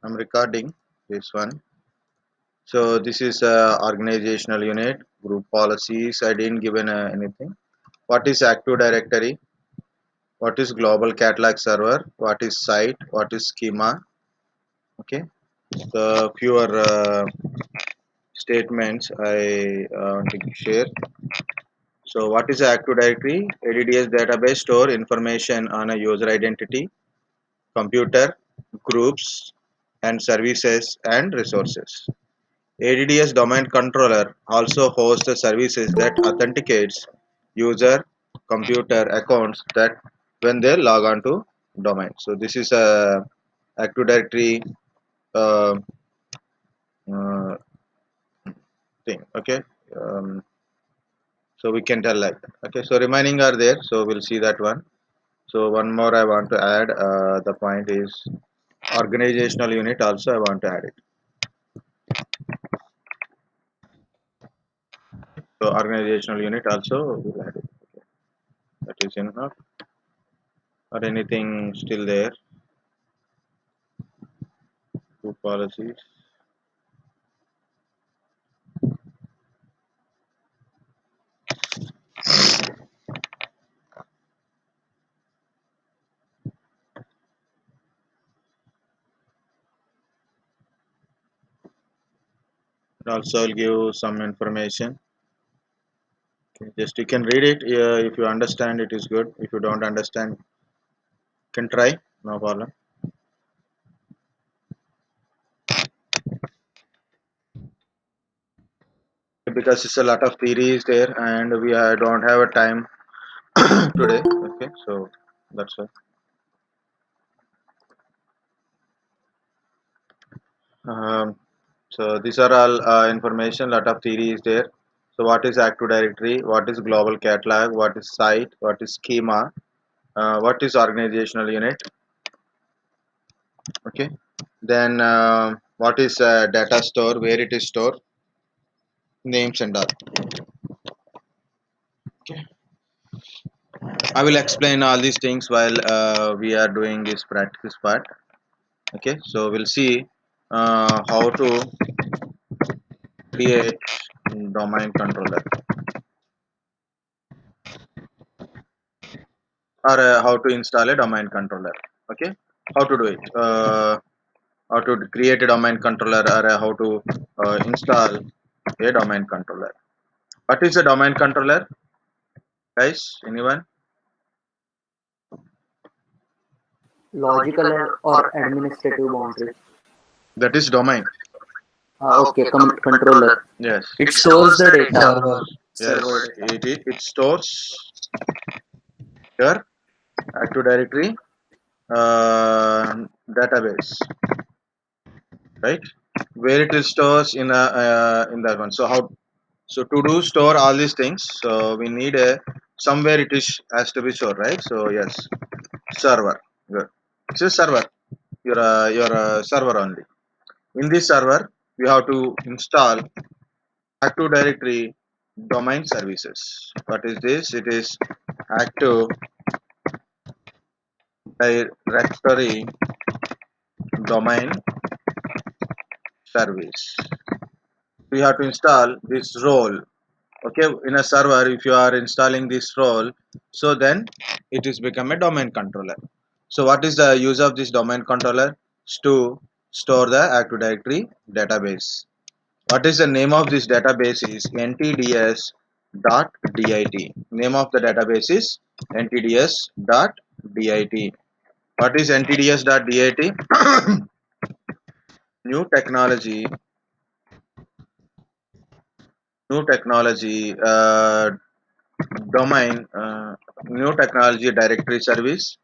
I'm recording this one. So this is organizational unit, group policies. I didn't given anything. What is Active Directory? What is global catalog server? What is site? What is schema? Okay. The fewer statements I want to share. So what is Active Directory? ADDS database store information on a user identity, computer, groups, and services and resources. ADDS domain controller also hosts the services that authenticates user computer accounts that when they log on to domain. So this is a Active Directory uh, uh, thing. Okay, so we can tell like that. Okay, so remaining are there. So we'll see that one. So one more I want to add. The point is organizational unit. Also I want to add it. So organizational unit also will add it. That is enough. Or anything still there? Two policies. Also, I'll give some information. Okay, just you can read it. If you understand, it is good. If you don't understand, can try. No problem. Because it's a lot of theories there, and we don't have a time today. Okay, so that's why. Um, so these are all information. Lot of theory is there. So what is Active Directory? What is global catalog? What is site? What is schema? What is organizational unit? Okay. Then what is data store? Where it is stored? Names and all. Okay. I will explain all these things while we are doing this practice part. Okay. So we'll see how to create domain controller or how to install a domain controller. Okay. How to do it? How to create a domain controller or how to install a domain controller. What is a domain controller, guys? Anyone? Logical or administrative boundaries. That is domain. Okay, controller. Yes. It stores the data. server. Yes. Server data. It stores your Active Directory database, right? Where it is stores in that one. So how? So to do store all these things, so we need a somewhere it is has to be stored, right? So yes, server. Good. It's a server. Your server only. In this server, we have to install Active Directory domain services. What is this? It is Active Directory domain service. We have to install this role. Okay, in a server, if you are installing this role, so then it is become a domain controller. So what is the use of this domain controller? Is to store the Active Directory database. What is the name of this database is ntds.dit. Name of the database is ntds.dit. What is ntds.dit? New technology, new technology domain, new technology directory service.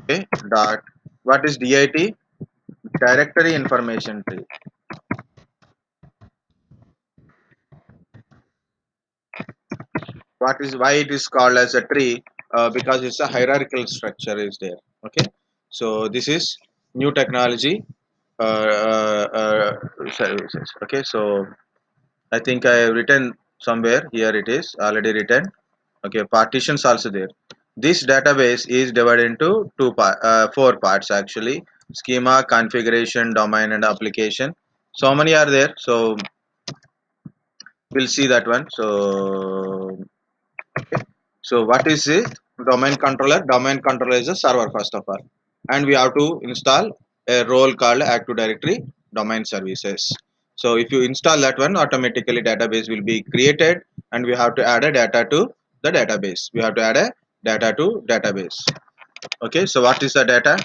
Okay, dot. What is DIT? Directory information tree. What is why it is called as a tree? Because it's a hierarchical structure is there. Okay, so this is new technology services. Okay, so I think I have written somewhere here. It is already written. Okay, partitions also there. This database is divided into four parts actually: schema, configuration, domain, and application. So many are there. So we'll see that one. So what is it? Domain controller. Domain controller is a server first of all, and we have to install a role called Active Directory Domain Services. So if you install that one, automatically database will be created, and we have to add a data to the database. We have to add a data to database. Okay. So what is the data?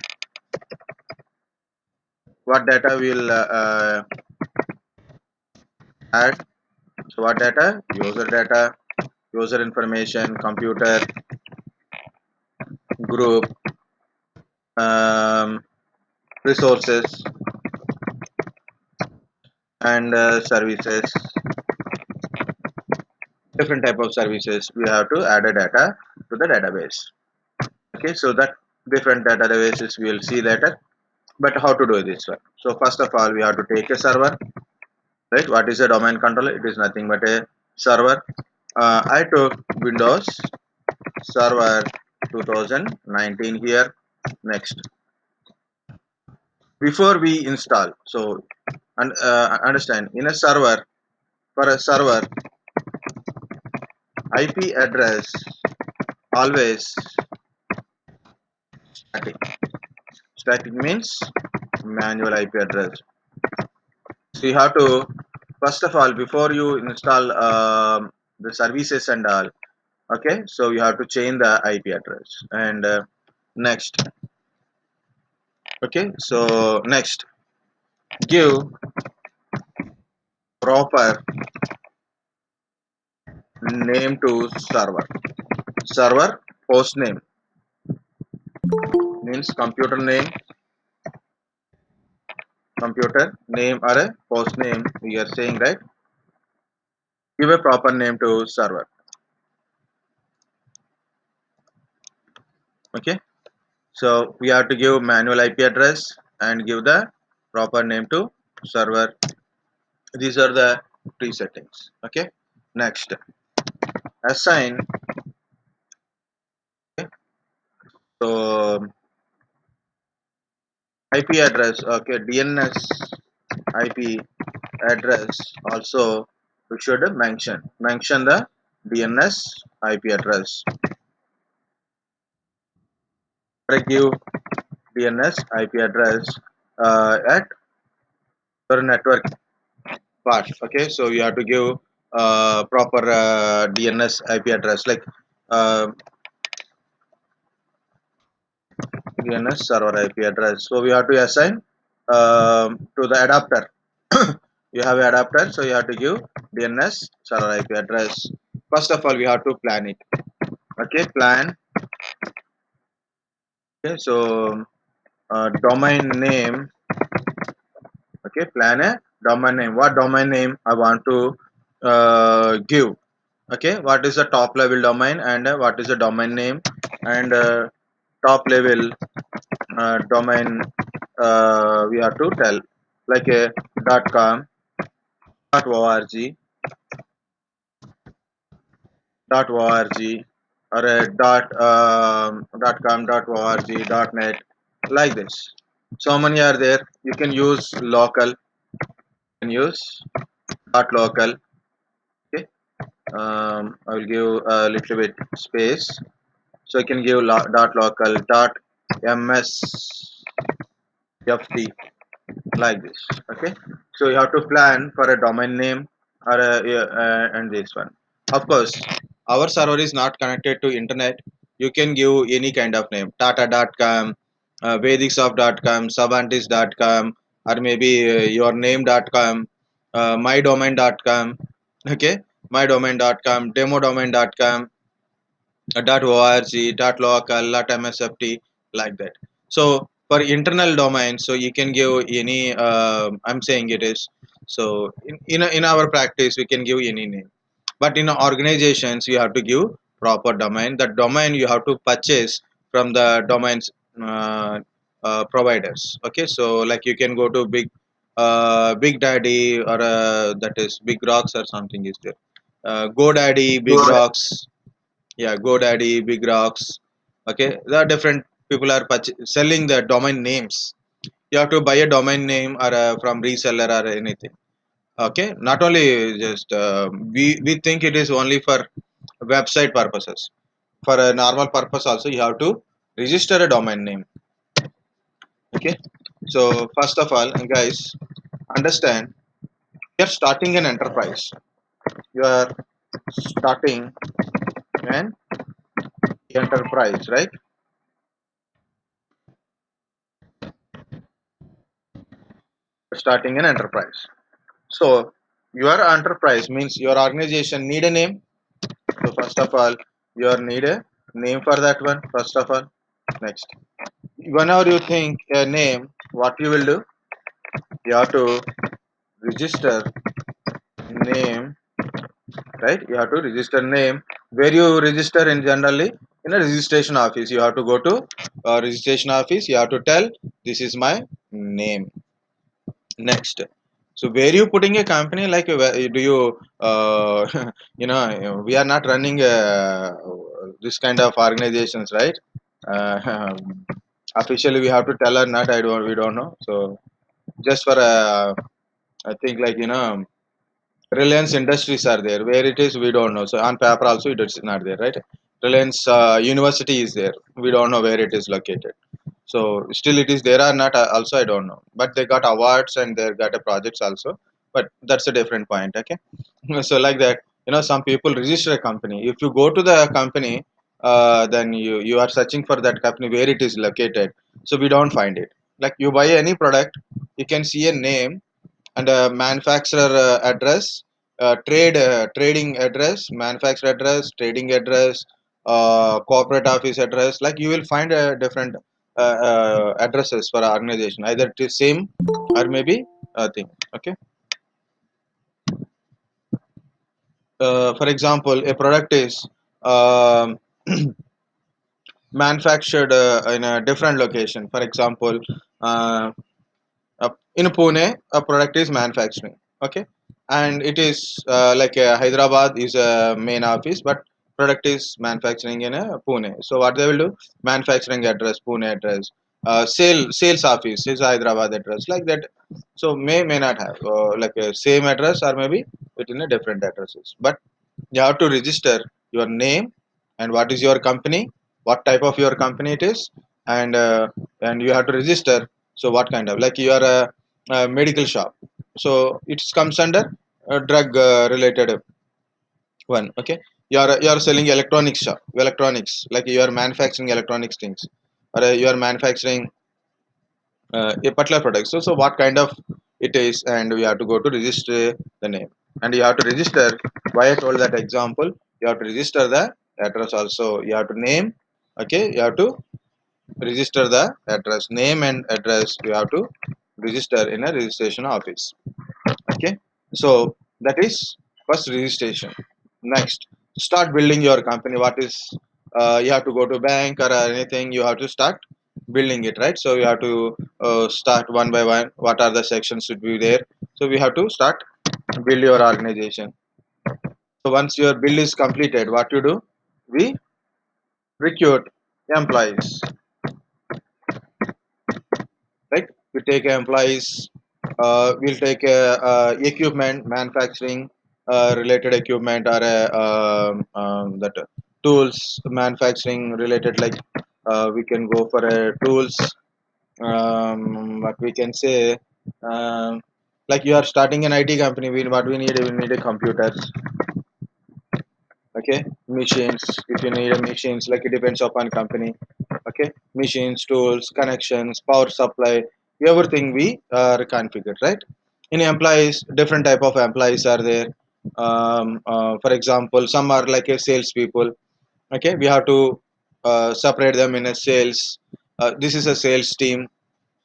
What data will add? So what data? Data, user information, computer, group, um, resources, and services. Different type of services. We have to add a data to the database. Okay, so that different databases we will see later. But how to do this one? So first of all, we have to take a server. Right? What is a domain controller? It is nothing but a server. I took Windows Server 2019 here. Next, before we install, so and understand, in a server, for a server, IP address always static. Static means manual IP address. So you have to, first of all, before you install the services and all, okay, so you have to change the IP address. And next, okay, so next, give proper name to server. Server host name means computer name or a host name. We are saying, right? Give a proper name to server. Okay, so we have to give manual IP address and give the proper name to server. These are the three settings. Okay, next, assign. Okay, so IP address. Okay, DNS IP address also we should mention the DNS IP address. I give DNS IP address at your network part. Okay, so you have to give proper DNS IP address like uh, DNS server IP address. So we have to assign to the adapter. You have an adapter, so you have to give DNS server IP address. First of all, we have to plan it. Okay, plan. Okay, so domain name. Okay, plan a domain name. What domain name I want to give? Okay, what is the top level domain and what is the domain name, and top level domain we have to tell like a .com, .org, .org, or a .com, .org, .net, like this. So many are there. You can use local. You can use .local. Okay, I will give a little bit space. So I can give dot local dot msft like this. Okay, so you have to plan for a domain name or and this one. Of course, our server is not connected to internet. You can give any kind of name: tata.com, vedicsoft.com, savantis.com, or maybe your name.com, mydomain.com. Okay, mydomain.com, demodomain.com, .org, .local, .msft, like that. So for internal domain, so you can give any. I'm saying it is. So in our practice, we can give any name. But in organizations, you have to give proper domain. The domain you have to purchase from the domains providers. Okay, so like you can go to Big Daddy, or that is Big Rocks or something is there. GoDaddy, Big Go ahead. Rocks, yeah, GoDaddy, Big Rocks, Okay, there are different people are selling the domain names. You have to buy a domain name or from reseller or anything. Okay, not only just we think it is only for website purposes. For a normal purpose also you have to register a domain name. Okay, so first of all, guys, understand, you're starting an enterprise. You are starting an enterprise, right? Starting an enterprise. So your enterprise means your organization need a name. So first of all, you need a name for that one. First of all, next, whenever you think a name, what you will do? You have to register name, right? You have to register name. Where you register in generally in a registration office. You have to go to registration office. You have to tell this is my name. Next, so where you putting a company like do you we are not running this kind of organizations, right? uh, Officially we have to tell or not, I don't, we don't know. So just for I think like Reliance Industries are there. Where it is, we don't know. So on paper also it is not there, right? Reliance University is there. We don't know where it is located. So still it is there or not, also I don't know. But they got awards and they got a projects also. But that's a different point. Okay. So like that, some people register a company. If you go to the company, then you are searching for that company where it is located. So we don't find it. Like you buy any product, you can see a name and a manufacturer address, trading address, manufacturer address, trading address, corporate office address. Like you will find different addresses for our organization. Either it is same or maybe a thing. Okay. For example, a product is um, manufactured in a different location. For example, uh, in Pune, a product is manufacturing. Okay, and it is like Hyderabad is a main office, but product is manufacturing in Pune. So what they will do? Manufacturing address, Pune address. Sales office is Hyderabad address, like that. So may not have like a same address or maybe within a different addresses. But you have to register your name and what is your company, what type of your company it is, and you have to register. So what kind of, like you are a medical shop, so it comes under a drug related one. Okay, you are selling electronics shop, electronics, like you are manufacturing electronics things, or you are manufacturing a particular product. So what kind of it is, and we have to go to register the name, and you have to register. Why I told that example, you have to register the address also. You have to name. Okay, you have to register the address, name and address. You have to register in a registration office. Okay, so that is first registration. Next, start building your company. What is you have to go to bank or anything, you have to start building it, right? So you have to start one by one, what are the sections should be there. So we have to start build your organization. So once your build is completed, what you do? We recruit employees, right? We take employees, we'll take equipment, manufacturing related equipment, or that tools manufacturing related, like we can go for tools. What we can say, um, like you are starting an IT company, what we need a computers. Okay, machines, if you need a machines, like it depends upon company. Okay, machines, tools, connections, power supply, everything we configured, right? In employees, different type of employees are there. For example, some are like a sales people. Okay, we have to separate them in a sales. This is a sales team,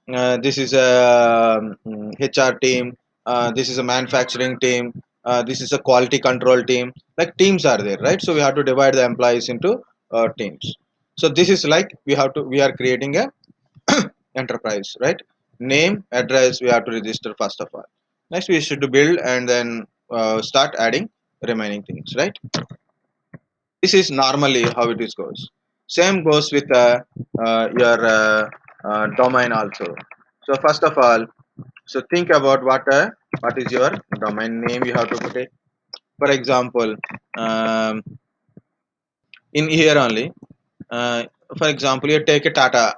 this is a HR team, this is a manufacturing team, this is a quality control team. Like teams are there, right? So we have to divide the employees into teams. So this is like we are creating a enterprise, right? Name, address, we have to register first of all. Next, we should build and then start adding remaining things, right? This is normally how it is goes. Same goes with your domain also. So first of all, so think about what is your domain name you have to put it. For example, um, in here only, uh, for example, you take a Tata.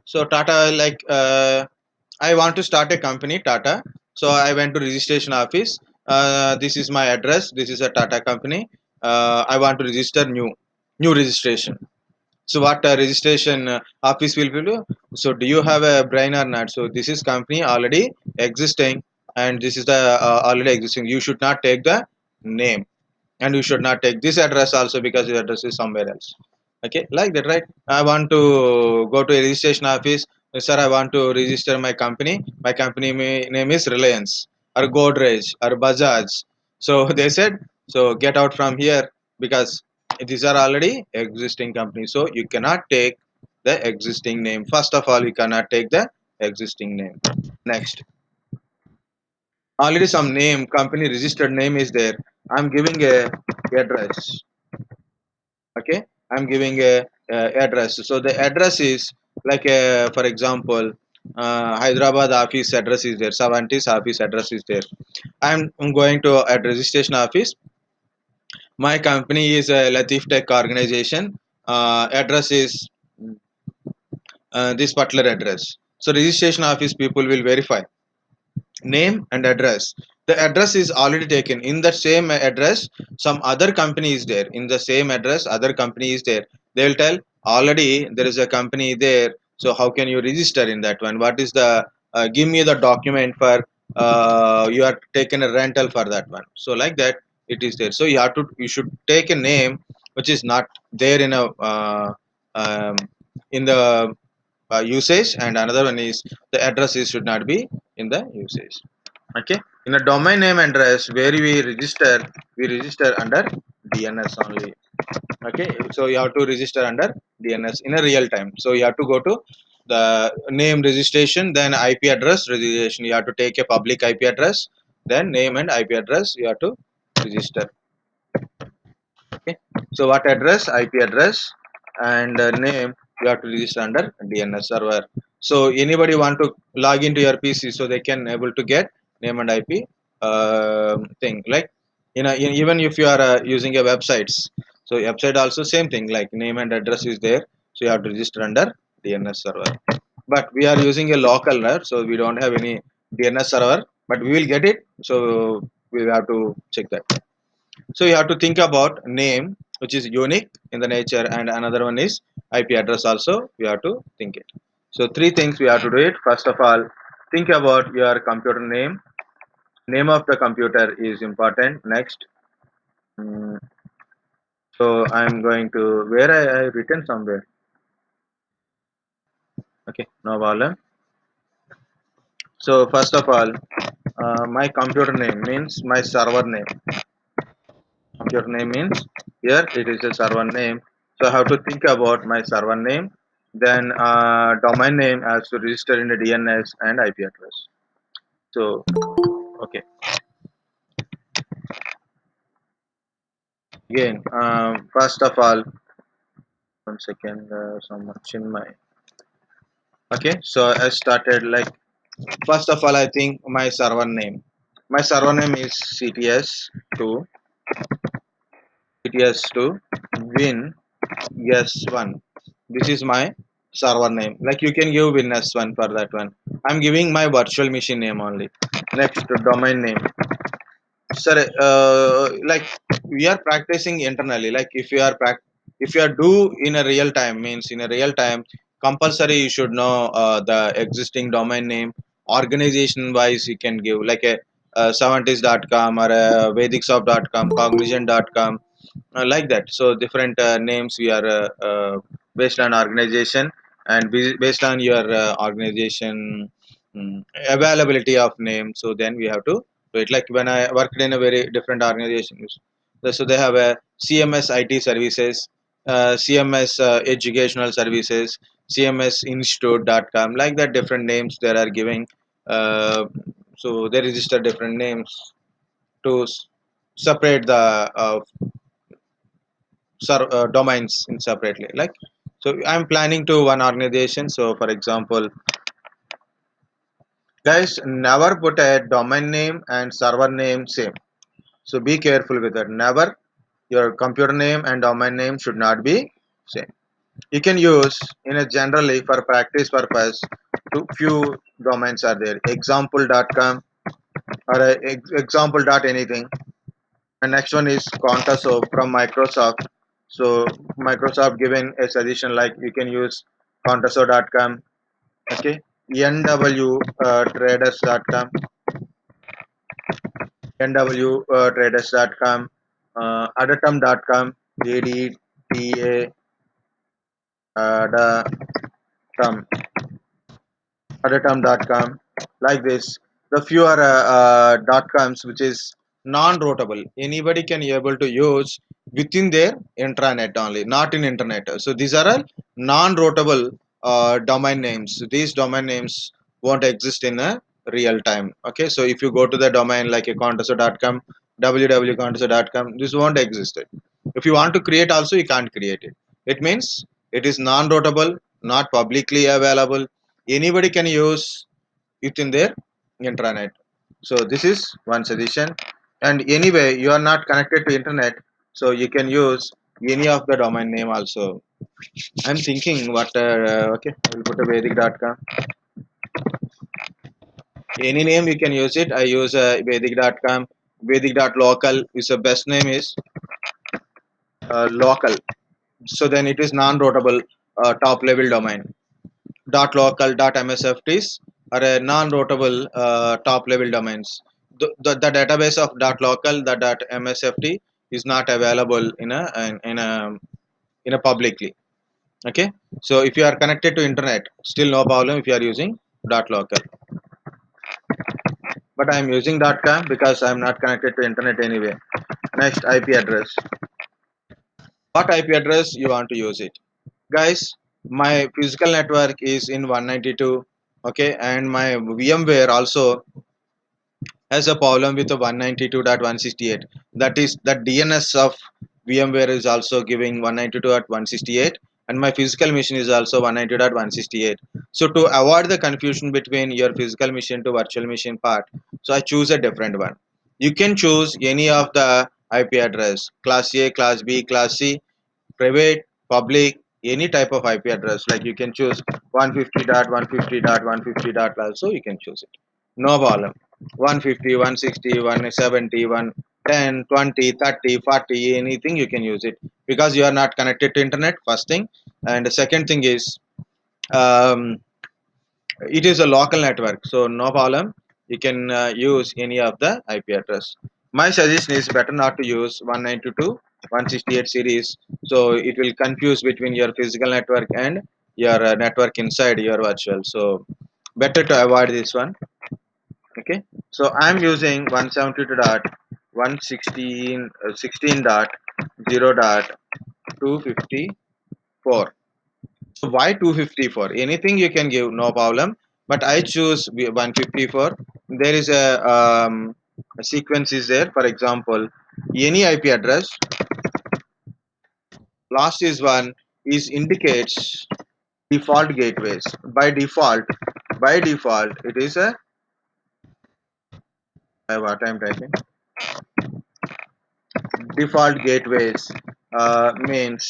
So Tata, like, I want to start a company, Tata. So I went to registration office. This is my address, this is a Tata company. I want to register new registration. So what registration office will do? So do you have a brain or not? So this is company already existing, and this is the already existing. You should not take the name, and you should not take this address also, because the address is somewhere else. Okay, like that, right? I want to go to a registration office. Sir, I want to register my company. My company name is Reliance or Godrej or Bajaj. So they said, so get out from here, because these are already existing companies, so you cannot take the existing name. First of all, you cannot take the existing name. Next, already some name, company registered name is there. I'm giving a address. Okay, I'm giving a address. So the address is like for example, Hyderabad office address is there, Savantis office address is there. I'm going to at registration office. My company is a Latif Tech organization. Address is this particular address. So registration office people will verify name and address. The address is already taken. In the same address, some other company is there. In the same address, other company is there. They will tell, already there is a company there, so how can you register in that one? What is the give me the document for you are taken a rental for that one. So like that, it is there. So you should take a name which is not there in a um, in the usage, and another one is the address is should not be in the usage. Okay, in a domain name address where we register under DNS only. Okay, so you have to register under DNS in a real time. So you have to go to the name registration, then IP address registration. You have to take a public IP address, then name and IP address you have to register. Okay, so what address, IP address, and name you have to register under DNS server. So anybody want to log into your PC, so they can able to get name and IP thing. Like, even if you are using a websites, so website also same thing, like name and address is there, so you have to register under DNS server. But we are using a local, right? So we don't have any DNS server, but we will get it. So we have to check that. So you have to think about name, which is unique in the nature, and another one is IP address also. We have to think it. So three things we have to do it. First of all, think about your computer name. Name of the computer is important. Next, mm, so I'm going to where I written somewhere. Okay, no problem. So first of all, my computer name means my server name. Computer name means here it is a server name. So I have to think about my server name. Then domain name has to register in the DNS and IP address. So okay, again, first of all, one second, so much in my. Okay, so I started like, first of all, I think my server name. My server name is CTS2, CTS2 Win S1. This is my server name. Like, you can give Win S1 for that one. I'm giving my virtual machine name only. Next, domain name. Sir, like, we are practicing internally. Like, if you are do in a real time, means in a real time, compulsory you should know the existing domain name. Organization wise, you can give like a, Savantis.com or a Vedicsoft.com, Cognizant.com, like that. So different names we are based on organization, and based on your organization availability of name. So then we have to do it. Like, when I worked in a very different organizations, so they have a CMS IT services, CMS educational services, CMS institute.com, like that. Different names they are giving. uh, so they register different names to separate the domains in separately. Like, So I'm planning to one organization. So for example, guys, never put a domain name and server name same. So be careful with that. Never your computer name and domain name should not be same. You can use in a generally for practice purpose to few domains are there. Example.com or example dot anything. And next one is Contaso from Microsoft. So Microsoft given a suggestion like you can use Contaso.com. Okay, NW traders.com, NW traders.com, Adatum.com, ADTA Adatum, Adatum.com, like this. The few are dot coms which is non-routable. Anybody can be able to use within their intranet only, not in internet. So these are all non-routable domain names. These domain names won't exist in a real time. Okay, so if you go to the domain like a contesto.com, www.contesto.com, this won't exist. If you want to create also, you can't create it. It means it is non-routable, not publicly available. Anybody can use within their intranet. So this is one suggestion. And anyway, you are not connected to internet, so you can use any of the domain name also. I'm thinking what okay, I will put a vedic.com. Any name you can use it. I use vedic.com. Vedic.local is the best name is local. So then it is non-routable top level domain. .local, .msfts are a non-routable top level domains. The database of .local, the .msft is not available in a publicly. Okay, so if you are connected to internet, still no problem if you are using .local. But I am using .com because I am not connected to internet anyway. Next, IP address. What IP address you want to use it, guys? My physical network is in 192. Okay, and my VMware also has a problem with the 192.168. That is that DNS of VMware is also giving 192.168, and my physical machine is also 192.168. So to avoid the confusion between your physical machine to virtual machine part, so I choose a different one. You can choose any of the IP address, class A, class B, class C, private, public, any type of IP address. Like you can choose 150.150.150 dot also you can choose it. No problem. 150, 160, 170, 110, 20, 30, 40, anything you can use it because you are not connected to internet. First thing, and the second thing is um, it is a local network, so no problem. You can use any of the IP address. My suggestion is better not to use 192, 168 series, so it will confuse between your physical network and your network inside your virtual. So better to avoid this one. Okay, so I'm using 172.116 16 dot 0 dot 254. So why 254? Anything you can give, no problem. But I choose 154. There is a sequence is there. For example, any IP address, last is one is indicates default gateways. By default, it is a what I'm typing. Default gateways means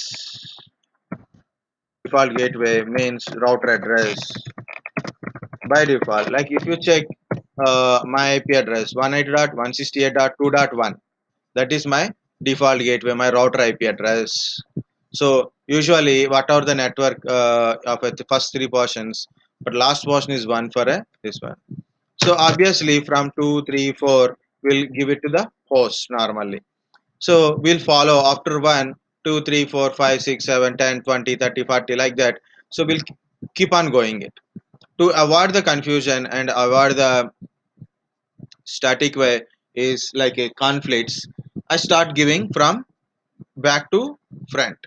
default gateway means router address by default. Like if you check my IP address 192.168.2.1, that is my default gateway, my router IP address. So usually whatever the network of the first three portions, but last portion is one for this one. So obviously from 2, 3, 4, we'll give it to the host normally. So we'll follow after 1, 2, 3, 4, 5, 6, 7, 10, 20, 30, 40 like that. So we'll keep on going it to avoid the confusion and avoid the static way is like a conflicts. I start giving from back to front.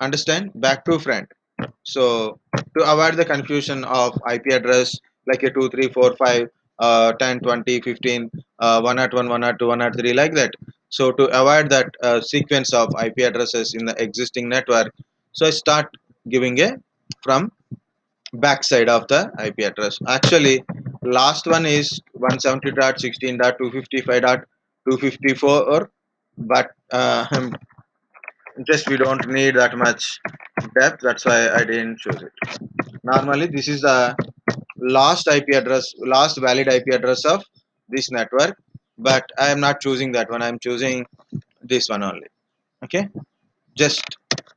Understand? Back to front. So to avoid the confusion of IP address like a 2, 3, 4, 5, 10, 20, 15, 101, 102, 103 like that. So to avoid that sequence of IP addresses in the existing network, so I start giving a from backside of the IP address. Actually, last one is 170.16.255.254, but just we don't need that much depth. That's why I didn't choose it. Normally, this is the last IP address, last valid IP address of this network, but I am not choosing that one. I am choosing this one only. Okay, just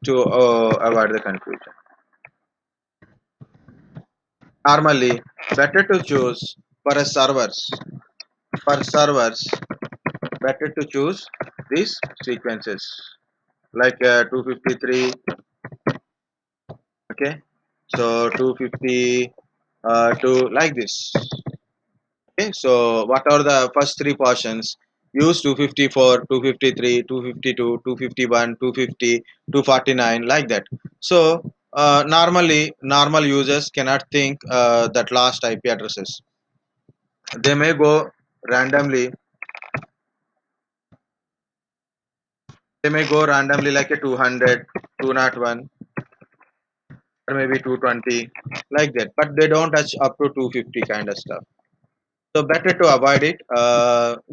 to avoid the confusion. Normally, better to choose for a servers. For servers, better to choose these sequences like 253. Okay, so 250 to like this. Okay, so what are the first three portions? Use 254, 253, 252, 251, 250, 249 like that. So normally normal users cannot think that last IP addresses. They may go randomly. They may go randomly like a 200, 201, or maybe 220 like that. But they don't touch up to 250 kind of stuff. So better to avoid it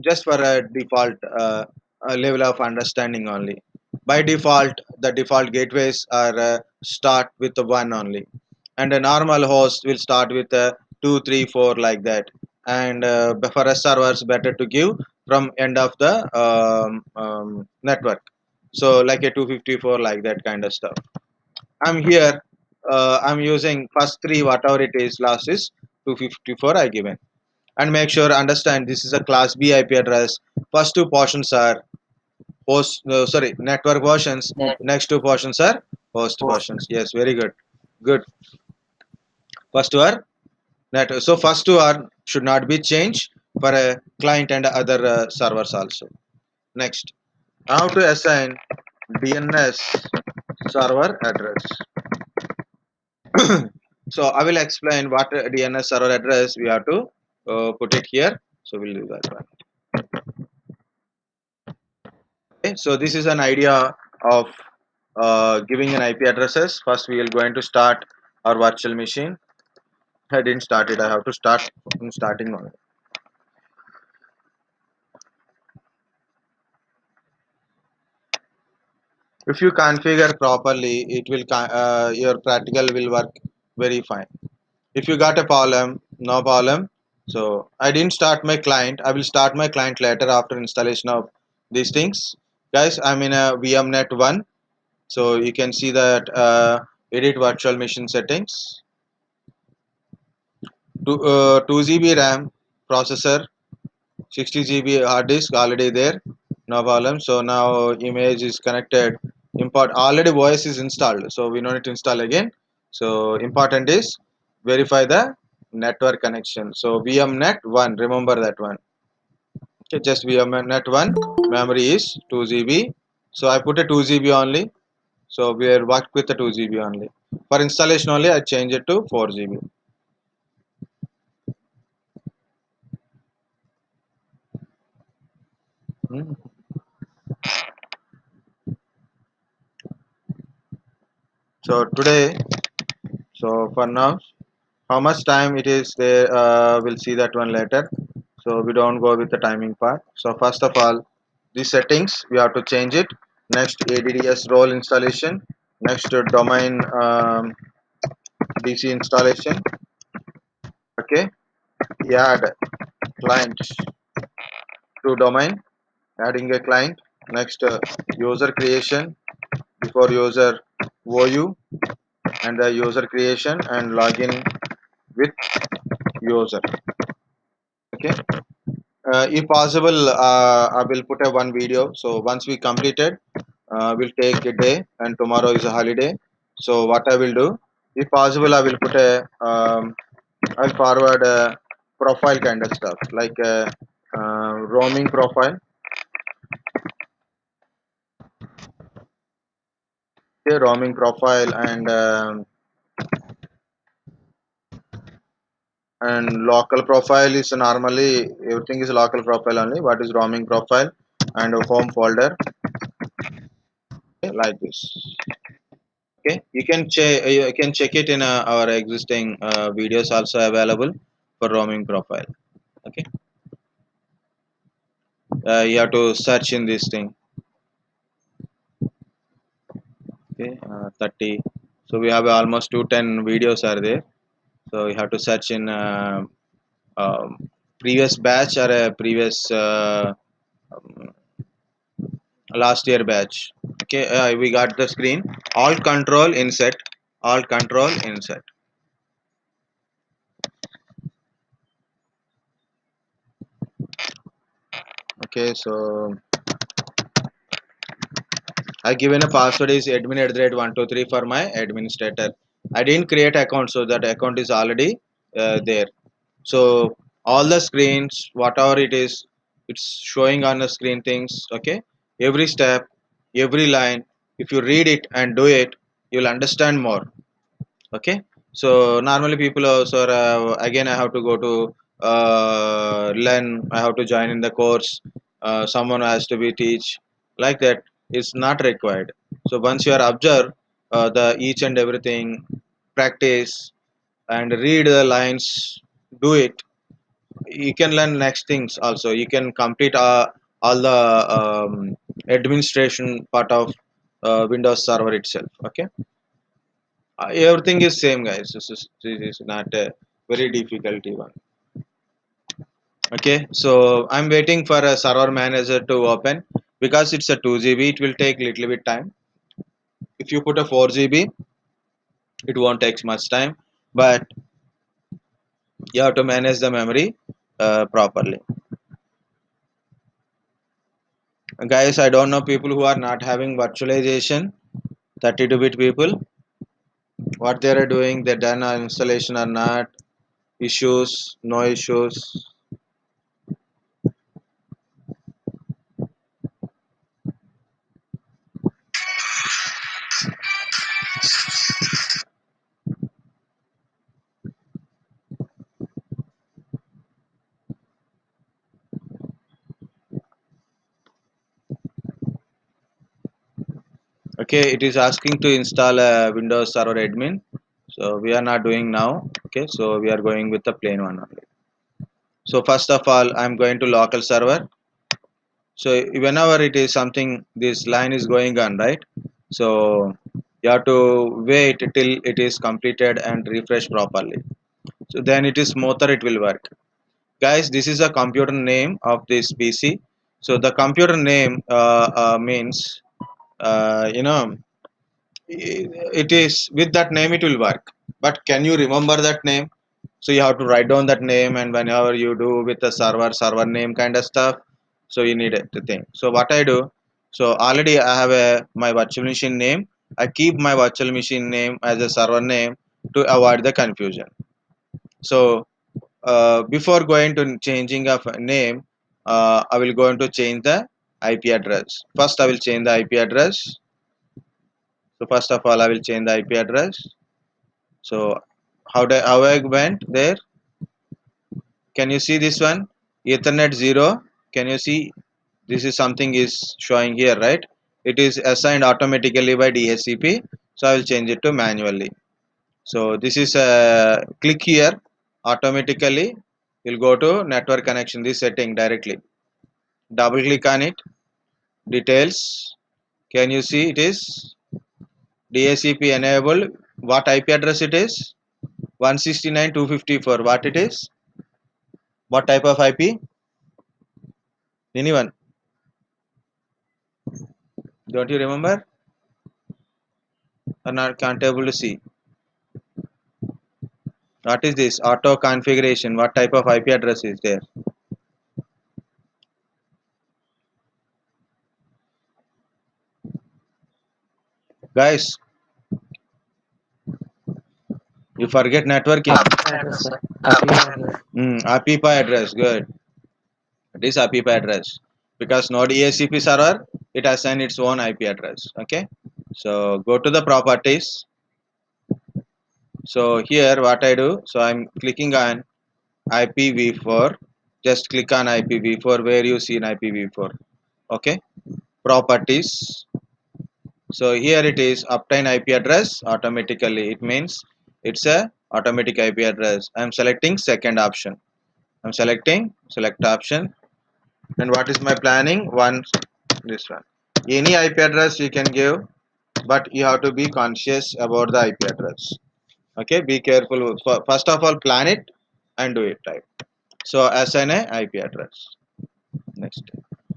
just for a default level of understanding only. By default, the default gateways are start with the one only, and a normal host will start with two, three, four like that. And for a servers, better to give from end of the network. So like a 254 like that kind of stuff. I'm here. I'm using first three whatever it is. Last is 254 I given, and make sure understand this is a class B IP address. First two portions are host, sorry, network versions. Net Next two portions are host host. versions. Yes, very good. Good. First two are net. So first two are should not be changed for a client and other servers also. Next, how to assign DNS server address. So I will explain what DNS server address we have to put it here. So we'll do that one. Okay, so this is an idea of giving an IP addresses. First, we are going to start our virtual machine. I didn't start it. I have to start from starting only. If you configure properly, it will your practical will work very fine. If you got a problem, no problem. So I didn't start my client. I will start my client later after installation of these things. Guys, I'm in a VMnet 1. So you can see that edit virtual machine settings. 2 GB RAM processor, 60 GB hard disk already there, no problem. So now image is connected. Import already OS is installed, so we don't need to install again. So important is verify the network connection. So VMnet 1, remember that one. Okay, just VMnet 1, memory is 2 GB. So I put a 2 GB only. So we are worked with the 2 GB only. For installation only, I change it to 4 GB. Hmm. So today, so for now, how much time it is there, we'll see that one later. So we don't go with the timing part. So first of all, these settings we have to change it. Next, ADDS role installation. Next, domain DC installation. Okay, add client to domain, adding a client. Next, user creation before user OU, and the user creation and login with user. Okay, if possible, I will put a one video. So once we completed, we'll take a day, and tomorrow is a holiday. So what I will do, if possible, I will put a I'll forward a profile kind of stuff like a roaming profile. Okay, roaming profile and local profile is normally everything is local profile only. What is roaming profile and a home folder, okay, like this. Okay, you can check it in our existing videos also available for roaming profile. Okay, you have to search in this thing. Okay, 30. So we have almost 210 videos are there. So you have to search in previous batch or a previous um, last year batch. Okay, we got the screen. Alt control insert. Alt control insert. Okay, so I given a password is admin at the rate 123 for my administrator. I didn't create account, so that account is already there. So all the screens, whatever it is, it's showing on the screen things. Okay, every step, every line. If you read it and do it, you'll understand more. Okay, so normally people also again I have to go to learn, I have to join in the course, someone has to be teach, like that is not required. So once you are observe the each and everything, practice and read the lines, do it, you can learn next things also, you can complete all the administration part of Windows server itself. Okay, everything is same, guys. This is not a very difficult one. Okay, so I'm waiting for a server manager to open because it's a 2 GB. It will take little bit time. If you put a 4 GB, it won't take much time, but you have to manage the memory properly. Guys, I don't know people who are not having virtualization. 32-bit people, what they are doing, they done an installation or not, issues, no issues. Okay, it is asking to install a Windows Server admin, so we are not doing now. Okay, so we are going with the plain one only. So first of all, I'm going to local server. So whenever it is something, this line is going on, right? So you have to wait till it is completed and refresh properly, so then it is smoother, it will work. Guys, this is a computer name of this PC. So the computer name means you know, it is with that name it will work, but can you remember that name? So you have to write down that name, and whenever you do with the server name kind of stuff, so you need it to think. So what I do, so already I have a my virtual machine name, I keep my virtual machine name as a server name to avoid the confusion. So before going to changing of a name, I will go into change the IP address. First I will change the IP address. So first of all, I will change the IP address. So how I went there? Can you see this one? Ethernet 0. Can you see? This is something is showing here, right? It is assigned automatically by DHCP. So I will change it to manually. So this is a click here. Automatically, you'll go to network connection. This setting directly. Double click on it. Details. Can you see it is DHCP enabled? What IP address it is? 169.254. What it is? What type of IP? Anyone? Don't you remember? Or not? Can't able to see. What is this? Auto configuration. What type of IP address is there? Guys, you forget networking. API address, sir. API address. API address. Good. It is API address because no DHCP server. It assign its own IP address. Okay. So go to the properties. So here what I do. So I'm clicking on IPv4. Just click on IPv4 where you see an IPv4. Okay, properties. So here it is obtain IP address automatically. It means it's a automatic IP address. I'm selecting second option. I'm selecting select option. And what is my planning? One, this one. Any IP address you can give, but you have to be conscious about the IP address. Okay, be careful. First of all, plan it and do it right. So assign a IP address. Next,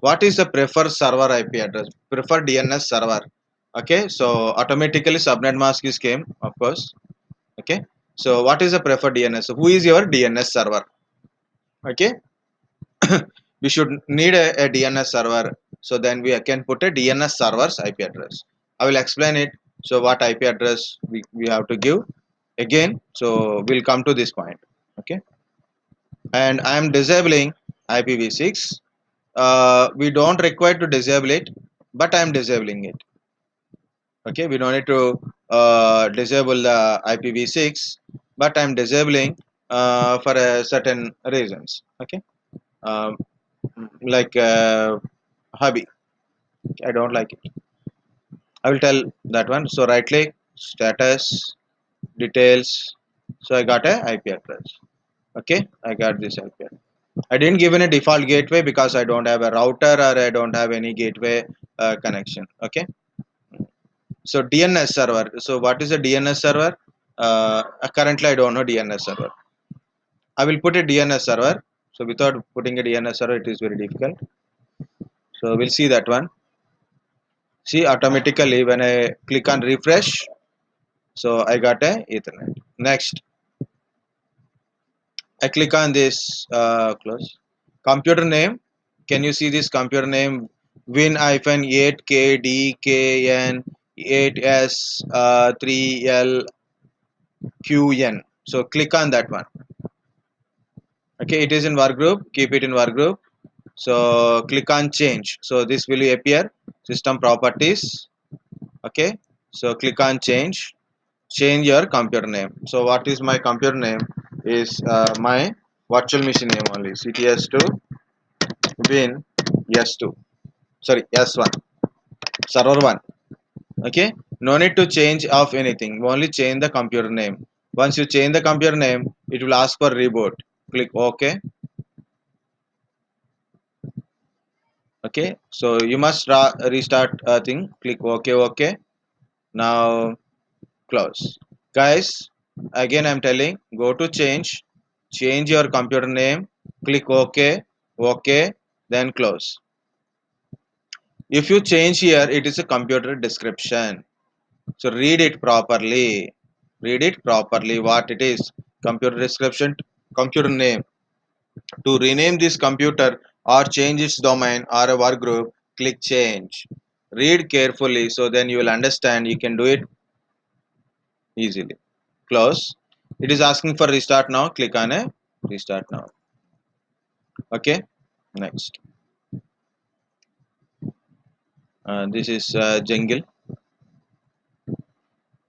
what is the preferred server IP address? Preferred DNS server. Okay, so automatically subnet mask is came, of course. Okay, so what is the preferred DNS? Who is your DNS server? Okay, we should need a DNS server. So then we can put a DNS server's IP address. I will explain it. So what IP address we have to give again. So we'll come to this point. Okay, and I am disabling IPv6. We don't require to disable it, but I am disabling it. Okay, we don't need to disable the IPv6, but I am disabling for a certain reasons. Okay, um, like hobby, I don't like it. I will tell that one. So right click, status, details. So I got a IP address. Okay, I got this IP address. I didn't give any default gateway because I don't have a router or I don't have any gateway connection. Okay, so DNS server. So what is a DNS server? Currently I don't know DNS server. I will put a DNS server. So without putting a DNS server, it is very difficult. So we'll see that one. See automatically when I click on refresh, so I got a Ethernet. Next, I click on this close. Computer name. Can you see this computer name? Win-8KDKN8S3LQN. So click on that one. Okay, it is in workgroup. Keep it in workgroup. So click on change. So this will appear system properties. Okay, so click on change. Change your computer name. So what is my computer name? Is my virtual machine name only. CTS2 Win S2. Sorry, S1 server 1. Okay, no need to change of anything. Only change the computer name. Once you change the computer name, it will ask for reboot. Click OK. Okay, so you must restart a thing. Click OK. OK. Now close. Guys, again I'm telling, go to change your computer name, click OK. OK, then close. If you change here, it is a computer description, so read it properly what it is. Computer description, computer name. To rename this computer or change its domain or a work group, click change. Read carefully, so then you will understand. You can do it easily. Close. It is asking for restart now. Click on a restart now. Okay, next. This is jungle.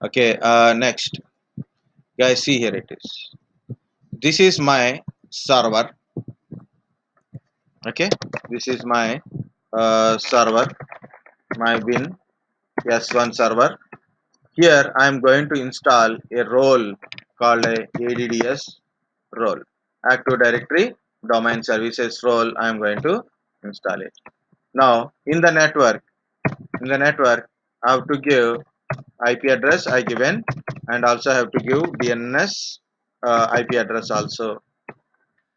Okay, next. Guys, see here it is. This is my server. Okay, this is my server, my Win S1 server. Here I am going to install a role called a ADDS role, Active Directory Domain Services role. I am going to install it. Now in the network, I have to give IP address I given, and also have to give DNS IP address also.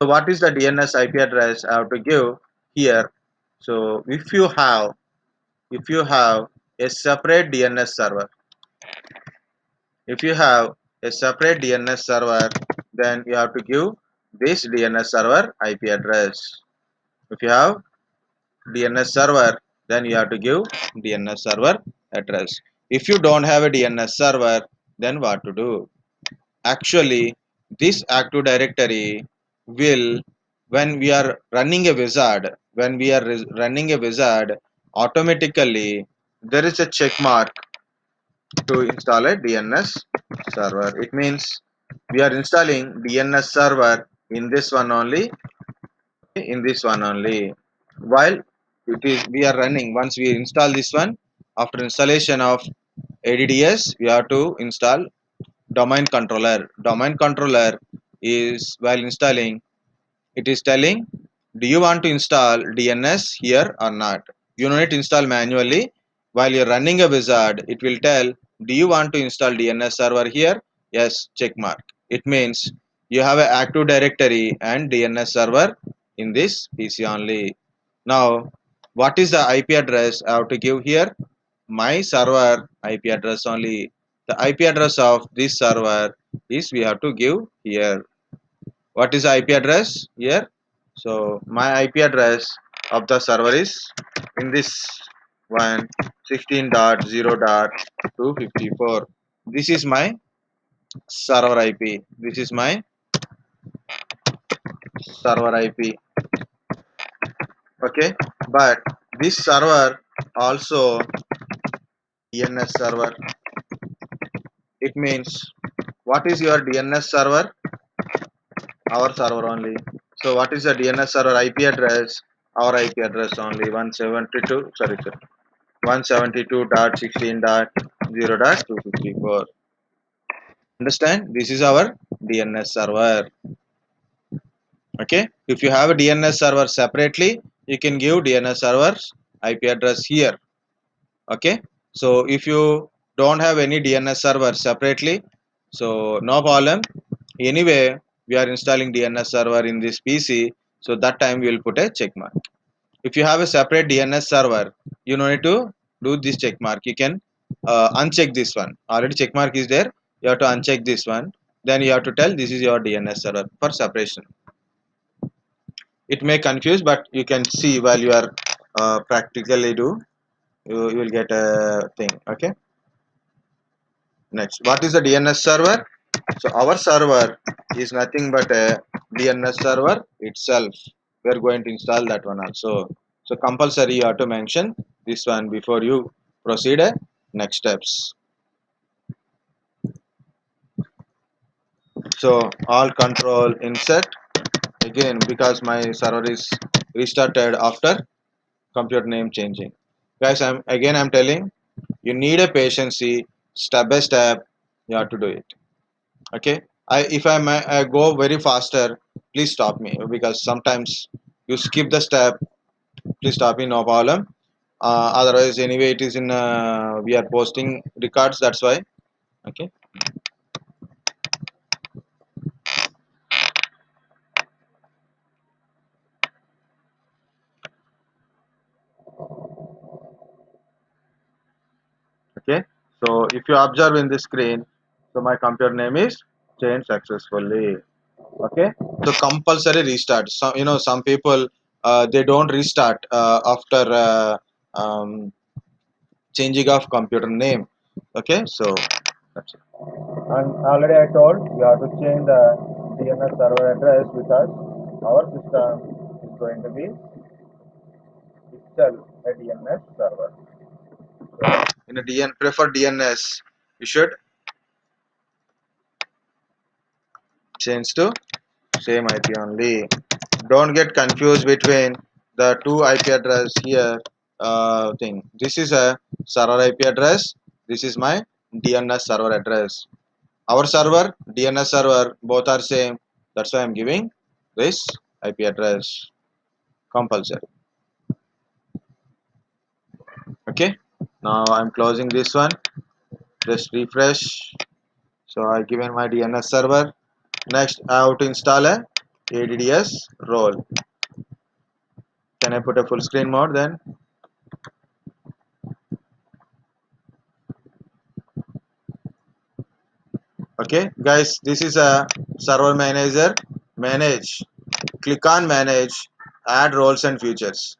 So what is the DNS IP address I have to give here? So if you have a separate DNS server, if you have a separate DNS server, then you have to give this DNS server IP address. If you have DNS server, then you have to give DNS server address. If you don't have a DNS server, then what to do? Actually, this Active Directory will, when we are running a wizard, running a wizard, automatically there is a check mark to install a DNS server. It means we are installing DNS server in this one only, in this one only. While it is we are running, once we install this one, after installation of ADDS, we have to install domain controller. Domain controller is while installing, it is telling, do you want to install DNS here or not? You don't need to install manually. While you're running a wizard, it will tell, do you want to install DNS server here? Yes, check mark. It means you have an active directory and DNS server in this PC only. Now, what is the IP address I have to give here? My server IP address only. The IP address of this server is we have to give here. What is the IP address here? So my IP address of the server is in this one 16.0.254. This is my server IP. This is my server IP. Okay, but this server also DNS server. It means what is your DNS server? Our server only. So what is the DNS server IP address? Our IP address only 172. Sorry, sir. 172.16.0.254. Understand? This is our DNS server. Okay. If you have a DNS server separately, you can give DNS server's IP address here. Okay. So if you don't have any DNS server separately, so no problem. Anyway, we are installing DNS server in this PC. So that time we will put a check mark. If you have a separate DNS server, you don't need to do this check mark. You can uncheck this one. Already check mark is there. You have to uncheck this one. Then you have to tell this is your DNS server for separation. It may confuse, but you can see while you are practically do. You will get a thing. Okay. Next, what is the DNS server? So our server is nothing but a DNS server itself. We are going to install that one also. So compulsory you have to mention this one before you proceed next steps. So all control insert again because my server is restarted after computer name changing. Guys, I'm telling you need a patience. Step by step you have to do it. Okay, if I go very faster, please stop me because sometimes you skip the step. Please stop me, no problem. Otherwise anyway it is in we are posting records, that's why. Okay. Okay, so if you observe in the screen, so my computer name is changed successfully. Okay, so compulsory restart. Some, some people they don't restart after changing of computer name. Okay, so that's it. And already I told we have to change the DNS server address because our system is going to be itself a DNS server. So in a prefer DNS, you should change to same IP only. Don't get confused between the two IP address here. Thing. This is a server IP address. This is my DNS server address. Our server, DNS server, both are same. That's why I'm giving this IP address compulsory. Okay. Now I'm closing this one. Just refresh. So I given my DNS server. Next, I have to install a ADDS role. Can I put a full screen mode then? Okay, guys, this is a server manager. Manage. Click on manage. Add roles and features.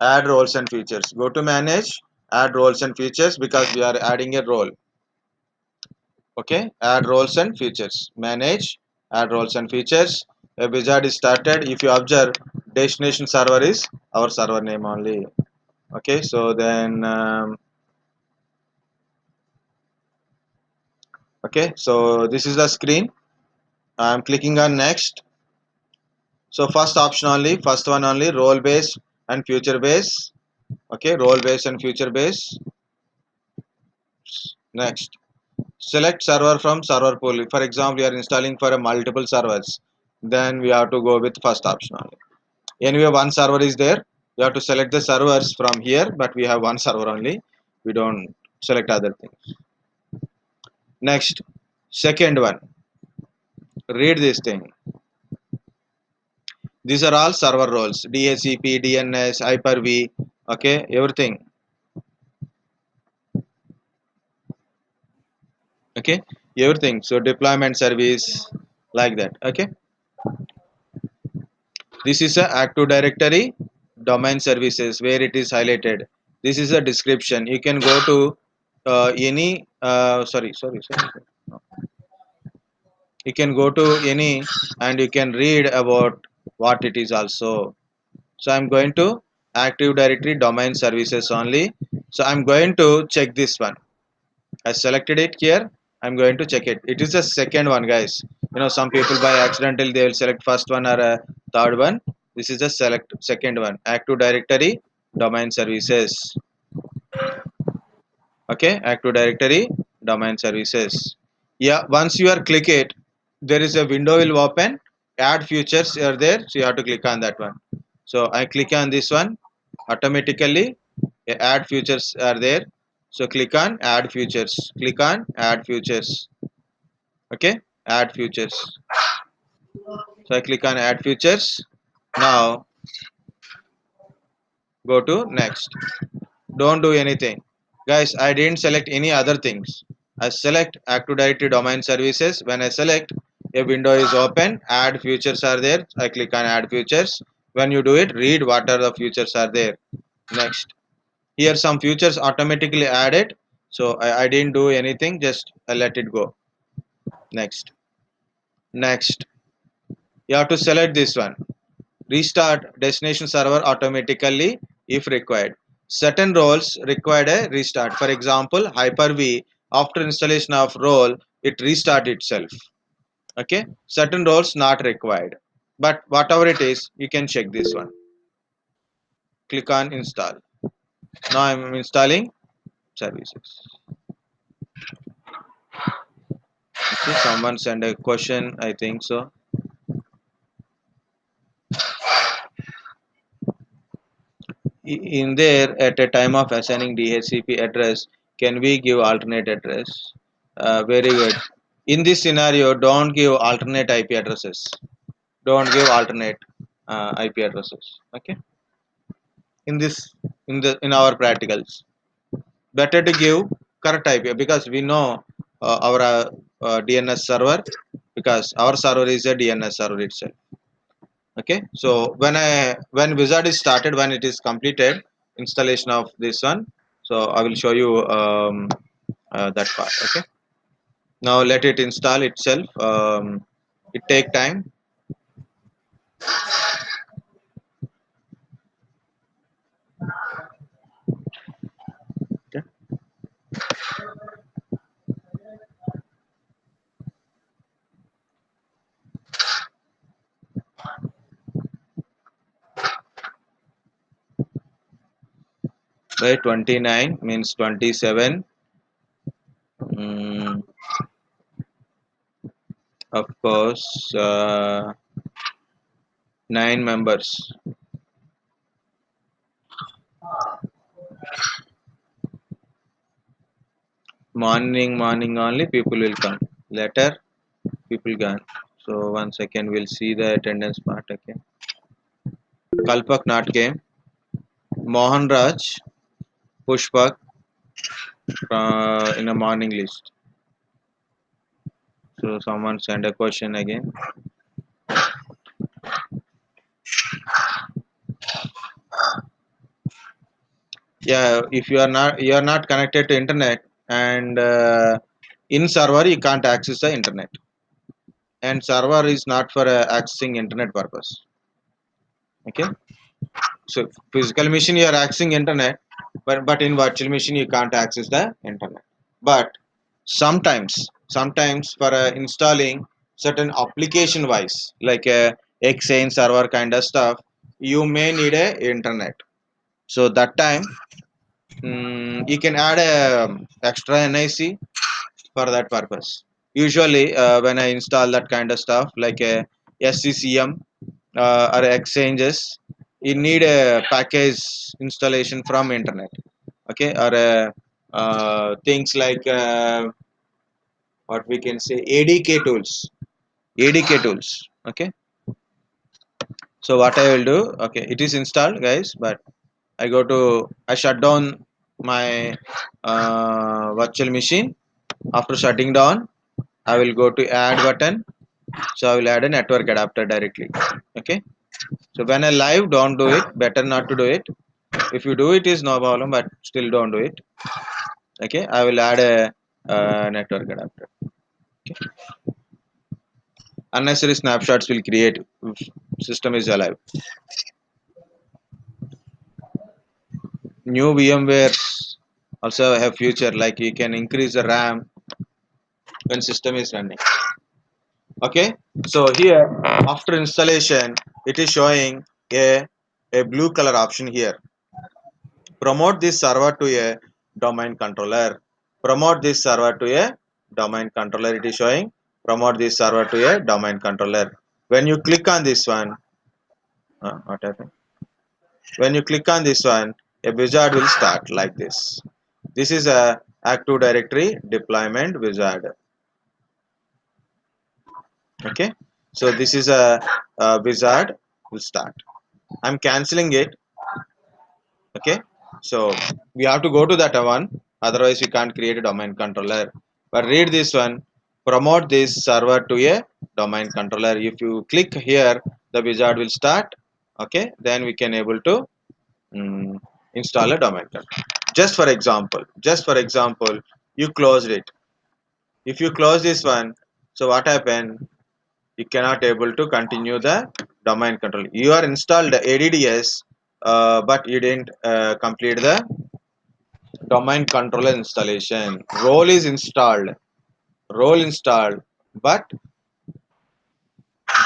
Add roles and features. Go to manage. Add roles and features because we are adding a role. Okay, add roles and features. Manage. Add roles and features. A wizard is started. If you observe, destination server is our server name only. Okay, so then okay, so this is the screen. I'm clicking on next. So first option only, first one only, role based and future based. Okay, role based and future based. Next, select server from server pool. For example, you are installing for a multiple servers, then we have to go with first option only. Anyway, one server is there. You have to select the servers from here, but we have one server only. We don't select other things. Next, second one, read this thing. These are all server roles: DHCP, DNS, Hyper-V, okay, everything. Okay, everything. So deployment service like that. Okay, this is a Active Directory domain services where it is highlighted. This is a description. You can go to any. Sorry. No. You can go to any and you can read about what it is also. So I'm going to Active Directory domain services only. So I'm going to check this one. I selected it here. I'm going to check it. It is the second one, guys. Some people by accidental they will select first one or third one. This is the select second one. Active Directory domain services. Okay, Active Directory domain services. Yeah, once you are click it, there is a window will open. Add features are there, so you have to click on that one. So I click on this one. Automatically, add features are there. So click on add features. Click on add features. Okay, add features. So I click on add features. Now go to next. Don't do anything, guys. I didn't select any other things. I select Active Directory domain services. When I select, a window is open. Add features are there. I click on add features. When you do it, read what are the features are there. Next, here some features automatically added, so I didn't do anything, just I let it go. Next, you have to select this one. Restart destination server automatically if required. Certain roles required a restart. For example, Hyper-V, after installation of role, it restart itself. Okay, certain roles not required, but whatever it is, you can check this one. Click on install. Now I'm installing services. Okay, someone send a question, I think so. In there, at a time of assigning DHCP address, can we give alternate address? Very good. In this scenario, don't give alternate IP addresses. Don't give alternate IP addresses. Okay. In this, in our practicals, better to give correct IP because we know our DNS server, because our server is a DNS server itself. Okay, so when wizard is started, when it is completed installation of this one, so I will show you that part. Okay, now let it install itself. It take time. Okay. By 29 means 27. mm, of course, 9 members. Morning only people will come. Later people gone. So 1 second, we'll see the attendance part. Okay, Kalpak not came. Mohan Raj, Pushpak in a morning list. So someone send a question again. Yeah, if you are not connected to internet, and in server you can't access the internet, and server is not for accessing internet purpose. Okay, so physical machine you are accessing internet, but in virtual machine you can't access the internet. But sometimes for installing certain application wise, like Exchange server kind of stuff, you may need a internet. So that time You can add a extra NIC for that purpose. Usually, when I install that kind of stuff like a SCCM or exchanges, you need a package installation from internet. Okay, or things like what we can say ADK tools. ADK tools. Okay, so what I will do? Okay, it is installed, guys, but I shut down my virtual machine. After shutting down, I will go to add button. So I will add a network adapter directly. Okay. So when I live, don't do it. Better not to do it. If you do it, is no problem, but still don't do it. Okay. I will add a network adapter. Okay. Unnecessary snapshots will create if system is alive. New VMwares also have future like you can increase the RAM when system is running. Okay, so here after installation it is showing a blue color option here. Promote this server to a domain controller. Promote this server to a domain controller. It is showing promote this server to a domain controller. When you click on this one, what happened? When you click on this one, a wizard will start like this. This is a Active Directory deployment wizard. Okay, so this is a wizard will start. I'm canceling it. Okay, so we have to go to that one, otherwise we can't create a domain controller. But read this one, promote this server to a domain controller. If you click here, the wizard will start. Okay, then we can able to mm, install a domain controller. Just for example, you closed it. If you close this one, so what happened? You cannot able to continue the domain control. You are installed ADDS, but you didn't complete the domain controller installation. Role installed, but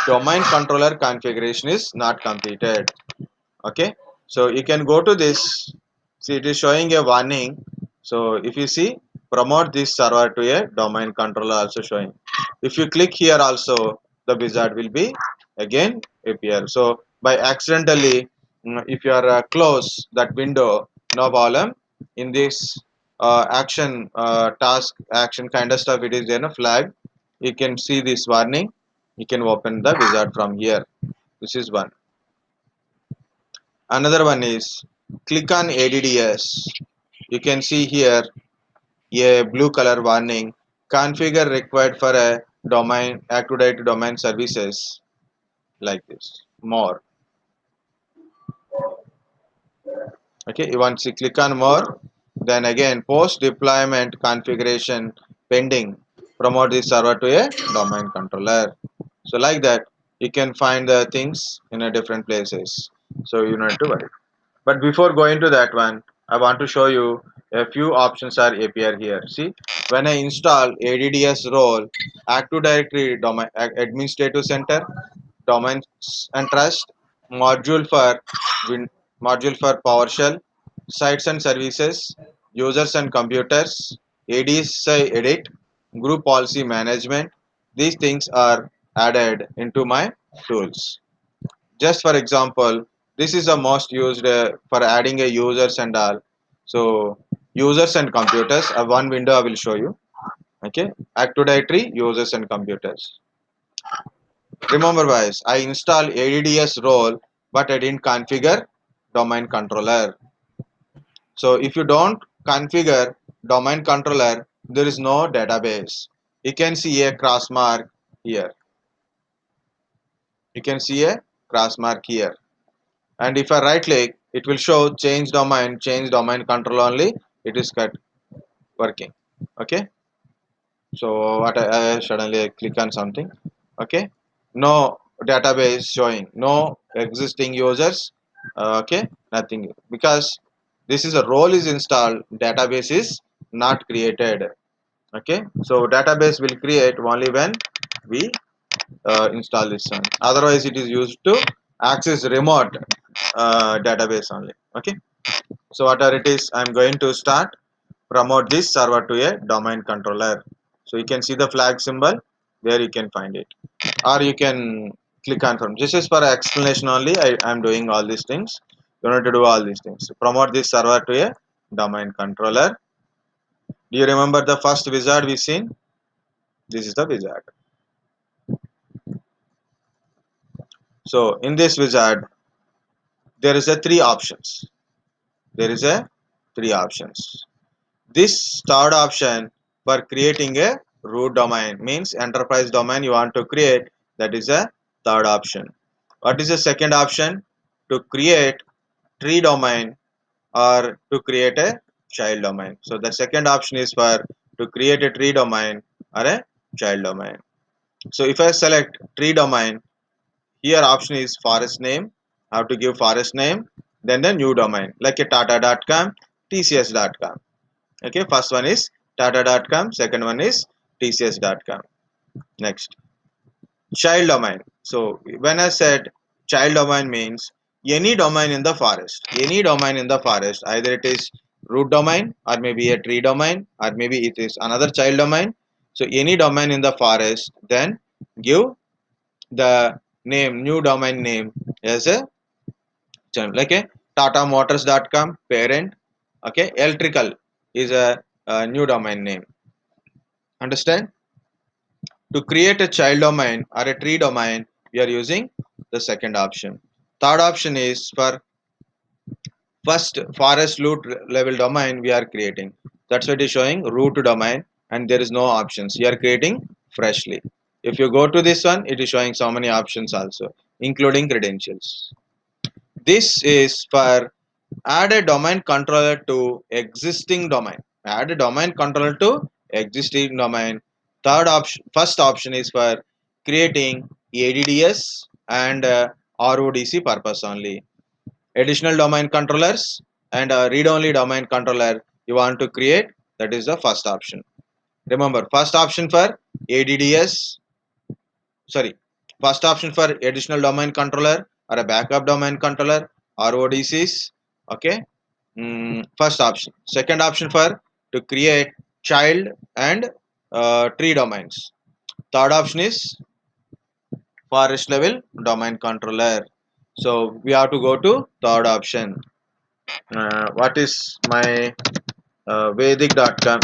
domain controller configuration is not completed. Okay, so you can go to this. See, it is showing a warning. So if you see, promote this server to a domain controller also showing. If you click here also, the wizard will be again appear. So by accidentally, if you are close that window, no problem. In this action task action kind of stuff, it is in a flag. You can see this warning. You can open the wizard from here. This is one. Another one is click on ADDS. You can see here a blue color warning. Configure required for a domain Active Directory domain services like this. More. Okay, once you click on more, then again post deployment configuration pending. Promote this server to a domain controller. So like that, you can find the things in a different places. So you don't have to worry. But before going to that one, I want to show you a few options are appear here. See, when I install ADDS role, Active Directory domain administrative center, domains and trust, module for Win, module for PowerShell, sites and services, users and computers, ADSI edit, group policy management. These things are added into my tools. Just for example, this is the most used for adding a users and all. So users and computers, one window I will show you. Okay, Active Directory users and computers. Remember guys, I installed ADDS role, but I didn't configure domain controller. So if you don't configure domain controller, there is no database. You can see a cross mark here. You can see a cross mark here. And if I right click, it will show change domain control only. It is cut working. Okay, so what I suddenly click on something. Okay, no database showing, no existing users. Okay, nothing, because this is a role is installed, database is not created. Okay, so database will create only when we install this one. Otherwise it is used to access remote database only. Okay, So whatever it is, I'm going to start promote this server to a domain controller. So you can see the flag symbol there, you can find it, or you can click on from. This is for explanation only. I'm doing all these things. You don't have to do all these things. So promote this server to a domain controller. Do you remember the first wizard we seen? This is the wizard. So in this wizard, there is a three options. There is a three options. This third option for creating a root domain means enterprise domain you want to create. That is a third option. What is the second option? To create tree domain or to create a child domain. So the second option is for to create a tree domain or a child domain. So if I select tree domain, here option is forest name. I have to give forest name, then the new domain like a tata.com, tcs.com. Okay, first one is tata.com, second one is tcs.com. Next, child domain. So when I said child domain means any domain in the forest, any domain in the forest, either it is root domain or maybe a tree domain or maybe it is another child domain. So any domain in the forest, then give the name, new domain name as a child, like a tatamotors.com parent. Okay, electrical is a new domain name. Understand? To create a child domain or a tree domain, we are using the second option. Third option is for first forest root level domain we are creating. That's what is showing root domain, and there is no options. We are creating freshly. If you go to this one, it is showing so many options also, including credentials. This is for add a domain controller to existing domain. Add a domain controller to existing domain. Third option, first option is for creating ADDS and RODC purpose only. Additional domain controllers and read-only domain controller you want to create. That is the first option. Remember, first option for ADDS. Sorry, first option for additional domain controller or a backup domain controller, RODCs. Okay. First option. Second option for to create child and tree domains. Third option is forest level domain controller. So we have to go to third option. What is my Vedic.com?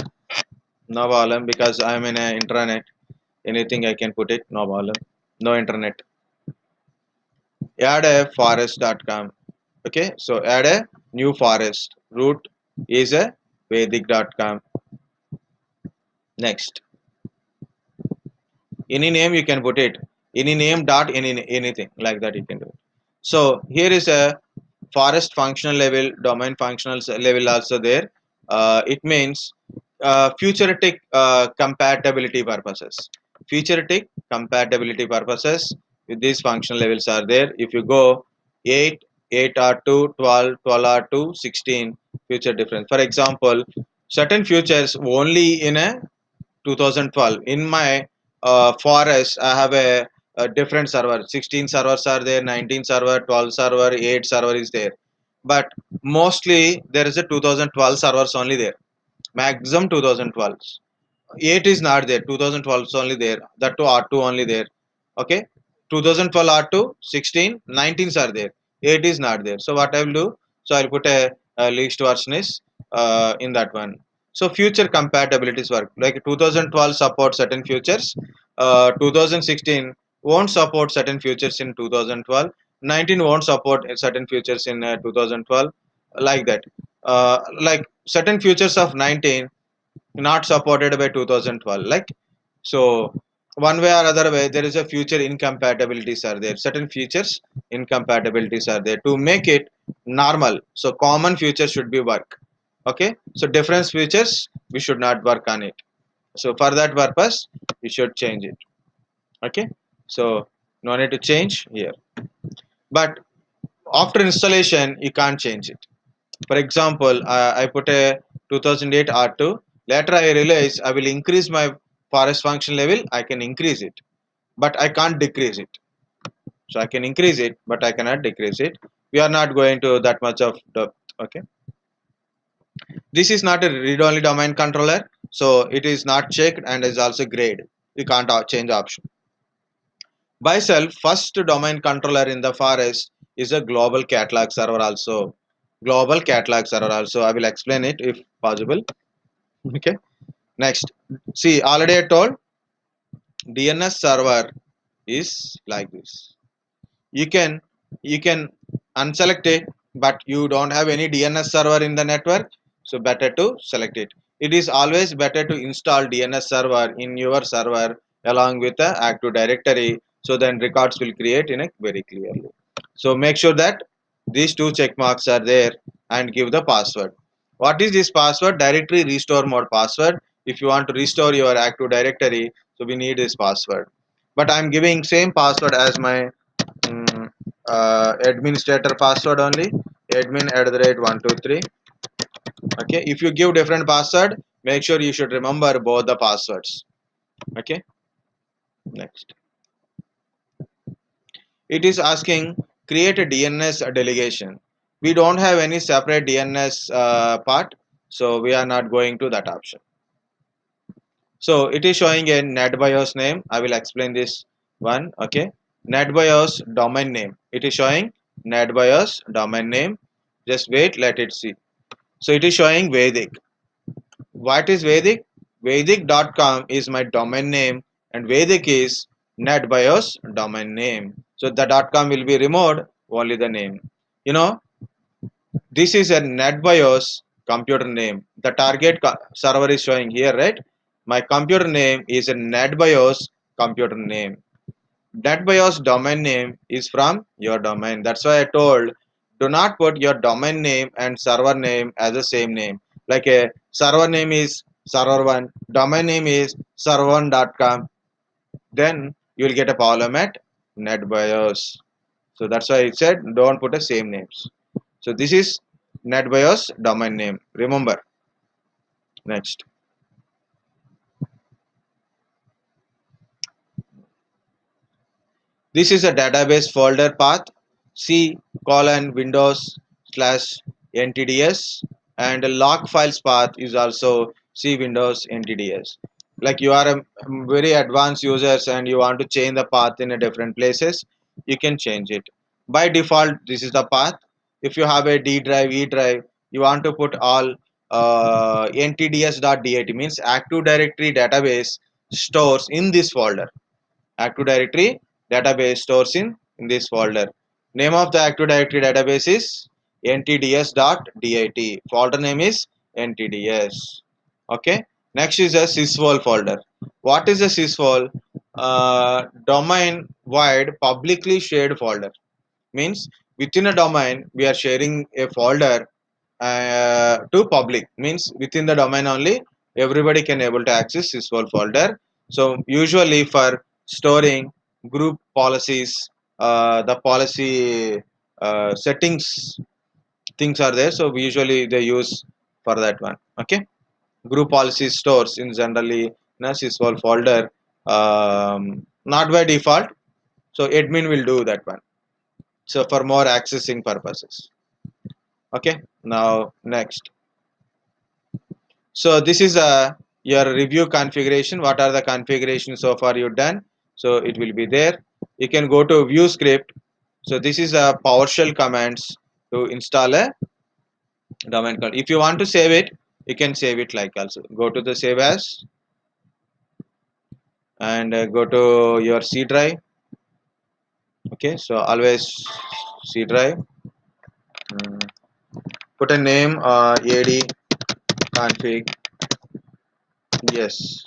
No problem because I'm in a intranet. Anything I can put it. No problem. No internet. Add a forest.com. Okay, so add a new forest. Root is a Vedic.com. Next, any name you can put it, any name dot anything like that you can do. So here is a forest functional level, domain functional level also there. It means futuristic compatibility purposes. Futuristic compatibility purposes with these functional levels are there. If you go 8 8R2 12 12R2 16 future difference. For example, certain futures only in a 2012 in my forest I have a different server. 16 servers are there, 19 server, 12 server, 8 server is there, but mostly there is a 2012 servers only there, maximum 2012. 8 is not there, 2012 is only there, that too R2 only there. Okay, 2012 R2 16 19s are there, 8 is not there. So what I will do, so I'll put a least version is in that one. So future compatibilities work like 2012 support certain features, 2016 won't support certain features in 2012, 19 won't support certain features in 2012, like that. Like certain features of 19 not supported by 2012, like, so one way or other way there is a future incompatibilities are there, certain features incompatibilities are there to make it normal. So common features should be work. Okay, so different features we should not work on it. So for that purpose we should change it. Okay, so no need to change here, but after installation you can't change it. For example, I put a 2008 R2. Later I realize I will increase my forest function level. I can increase it, but I can't decrease it. So I can increase it, but I cannot decrease it. We are not going to that much of depth. Okay. This is not a read-only domain controller, so it is not checked and is also grayed. You can't change option. By self, first domain controller in the forest is a global catalog server also. Global catalog server also. I will explain it if possible. Okay. Next, see already I told DNS server is like this. You can unselect it, but you don't have any DNS server in the network, so better to select it. It is always better to install DNS server in your server along with the Active Directory, so then records will create in a very clearly. So make sure that these two check marks are there and give the password. What is this password? Directory restore mode password. If you want to restore your Active Directory, so we need this password. But I'm giving same password as my mm, administrator password only, admin at the rate 123. Okay, if you give different password, make sure you should remember both the passwords. Okay, next, it is asking create a DNS delegation. We don't have any separate DNS part, so we are not going to that option. So it is showing a NetBIOS name. I will explain this one. Okay, NetBIOS domain name. It is showing NetBIOS domain name. Just wait, let it see. So it is showing Vedic. What is Vedic? Vedic.com is my domain name and Vedic is NetBIOS domain name. So the .com will be removed, only the name. You know, this is a NetBIOS computer name. The target server is showing here, right? My computer name is a NetBIOS computer name. NetBIOS domain name is from your domain. That's why I told do not put your domain name and server name as the same name. Like a server name is server1, domain name is server1.com. Then you will get a problem at NetBIOS. So that's why I said don't put the same names. So this is NetBIOS domain name. Remember. Next. This is a database folder path C colon Windows slash NTDS and a log files path is also C Windows NTDS. Like you are a very advanced users and you want to change the path in a different places, you can change it. By default, this is the path. If you have a D drive, E drive, you want to put all ntds.dat means Active Directory database stores in this folder. Active Directory database stores in this folder. Name of the Active Directory database is ntds.dat. Folder name is ntds. Okay. Next is a sysvol folder. What is a sysvol? Domain wide publicly shared folder. Means within a domain we are sharing a folder to public. Means within the domain only everybody can able to access this whole folder. So usually for storing group policies, the policy settings things are there, so we usually they use for that one. Okay, group policy stores in generally in a sysvol folder, not by default, so admin will do that one, so for more accessing purposes. Okay, now next. So this is your review configuration. What are the configurations so far you've done? So it will be there. You can go to view script. So this is a PowerShell commands to install a domain code. If you want to save it, you can save it like also. Go to the save as and go to your C drive. Okay, so always C drive. Mm, Put a name AD config. Yes.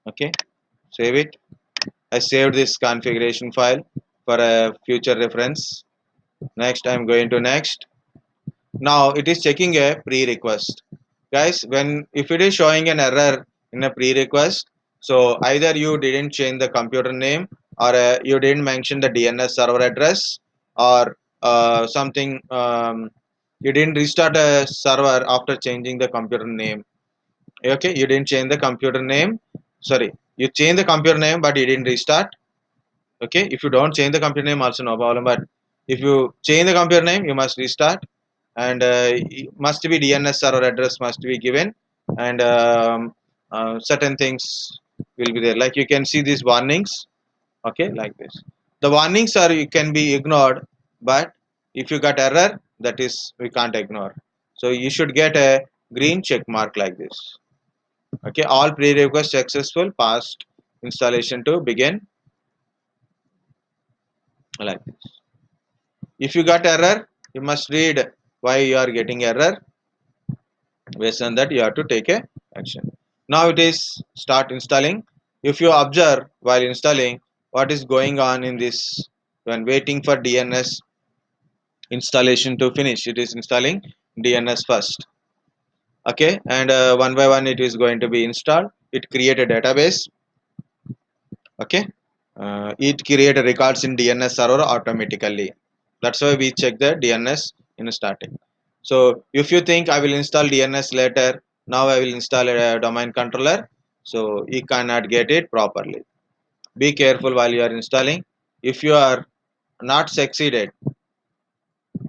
Okay, save it. I saved this configuration file for a future reference. Next, I'm going to next. Now it is checking a pre-request. Guys, when if it is showing an error in a pre-request, so either you didn't change the computer name or you didn't mention the DNS server address or something, you didn't restart a server after changing the computer name. Okay, you didn't change the computer name. Sorry, you changed the computer name but you didn't restart. Okay, if you don't change the computer name also no problem, but if you change the computer name you must restart. and must be DNS server address must be given, and certain things will be there. Like you can see these warnings, okay, like this. The warnings are you can be ignored, but if you got error, that is we can't ignore. So you should get a green check mark like this. Okay, all prerequisites successful, passed installation to begin, like this. If you got error, you must read why you are getting error. Based on that, you have to take a action. Now it is start installing. If you observe while installing what is going on in this, when waiting for DNS installation to finish, it is installing DNS first. Okay, and one by one it is going to be installed. It create a database. Okay, it create records in DNS server automatically. That's why we check the DNS in starting. So if you think I will install DNS later, now I will install a domain controller, so you cannot get it properly. Be careful while you are installing. If you are not succeeded,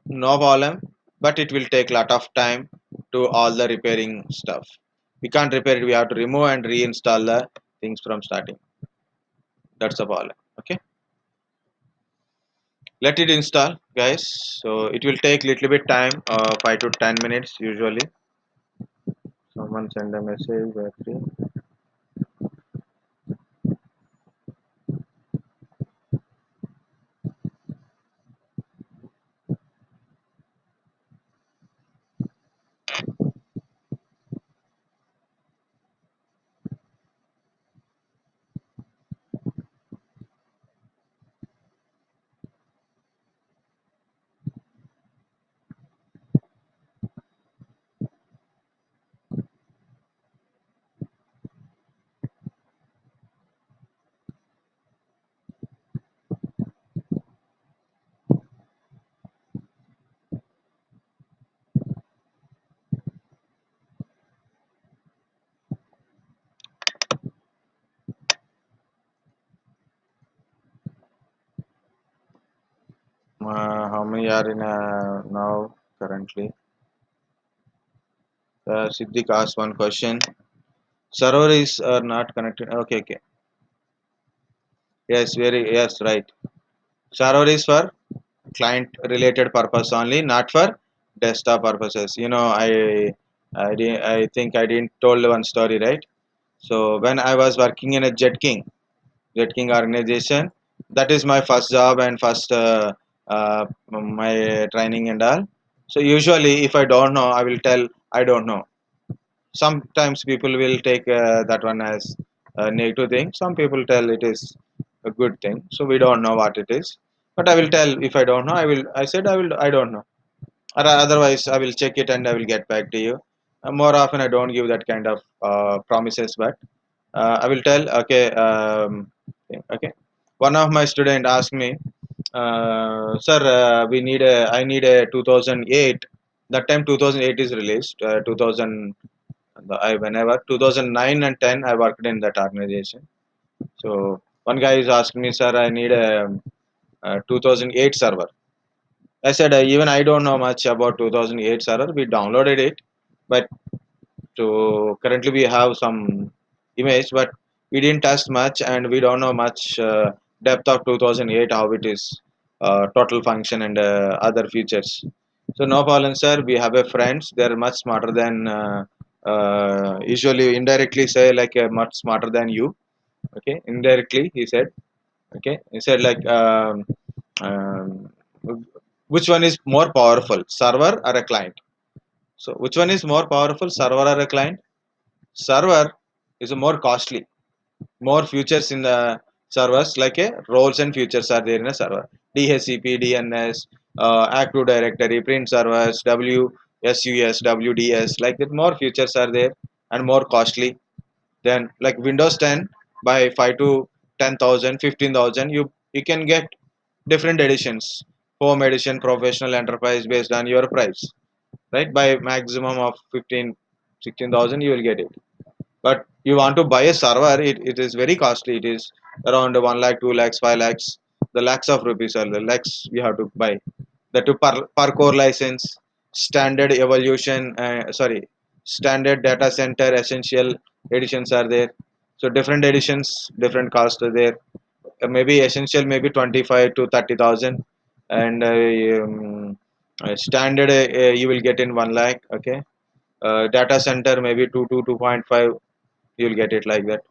no problem, but it will take lot of time to all the repairing stuff. We can't repair it, we have to remove and reinstall the things from starting. That's the problem. Okay, let it install, guys. So it will take little bit time, 5 to 10 minutes usually. Someone send a message battery. How many are in now currently? Siddiq asked one question. Server is not connected. Okay, okay. Yes, very yes, right. Server is for client related purpose only, not for desktop purposes. You know, I think I didn't told one story, right? So when I was working in a Jet King organization, that is my first job and first my training and all. So usually, if I don't know, I will tell I don't know. Sometimes people will take that one as a negative thing. Some people tell it is a good thing, so we don't know what it is, but I will tell. If I don't know, I said I don't know, or otherwise I will check it and I will get back to you. More often I don't give that kind of promises, but I will tell. Okay, okay. One of my student asked me, sir, we need a I need a 2008. That time 2008 is released, 2000. I whenever 2009 and 10 I worked in that organization. So one guy is asking me, sir, I need a 2008 server. I said, even I don't know much about 2008 server. We downloaded it, but so currently we have some image, but we didn't test much, and we don't know much depth of 2008 how it is, total function and other features. So no problem, sir. We have a friends. They're much smarter than usually indirectly say like much smarter than you. Okay, indirectly he said. Okay, he said like um, which one is more powerful, server or a client? So which one is more powerful, server or a client? Server is more costly, more features in the servers, like a roles and features are there in a server. DHCP, DNS, Active Directory, print servers, WSUS, WDS, like that. More features are there and more costly. Then like Windows 10 by 5 to 10,000, 15,000, you can get different editions. Home edition, professional, enterprise based on your price, right? By maximum of 15, 16,000 you will get it. But you want to buy a server, it is very costly. It is around 1 lakh, 2 lakhs, 5 lakhs. The lakhs of rupees are the lakhs you have to buy. That to per core license. standard evolution, sorry, standard data center essential editions are there. So different editions, different cost are there. Maybe essential maybe 25 to 30,000, and standard you will get in 1 lakh. Okay, data center maybe 2 to 2.5, you'll get it like that.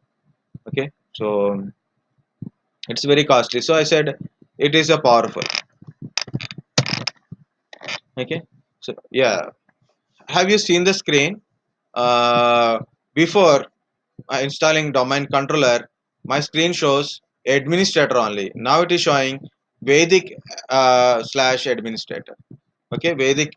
Okay, so it's very costly. So I said it is a powerful. Okay, so yeah, have you seen the screen before installing domain controller? My screen shows administrator only. Now it is showing Vedic slash administrator. Okay, Vedic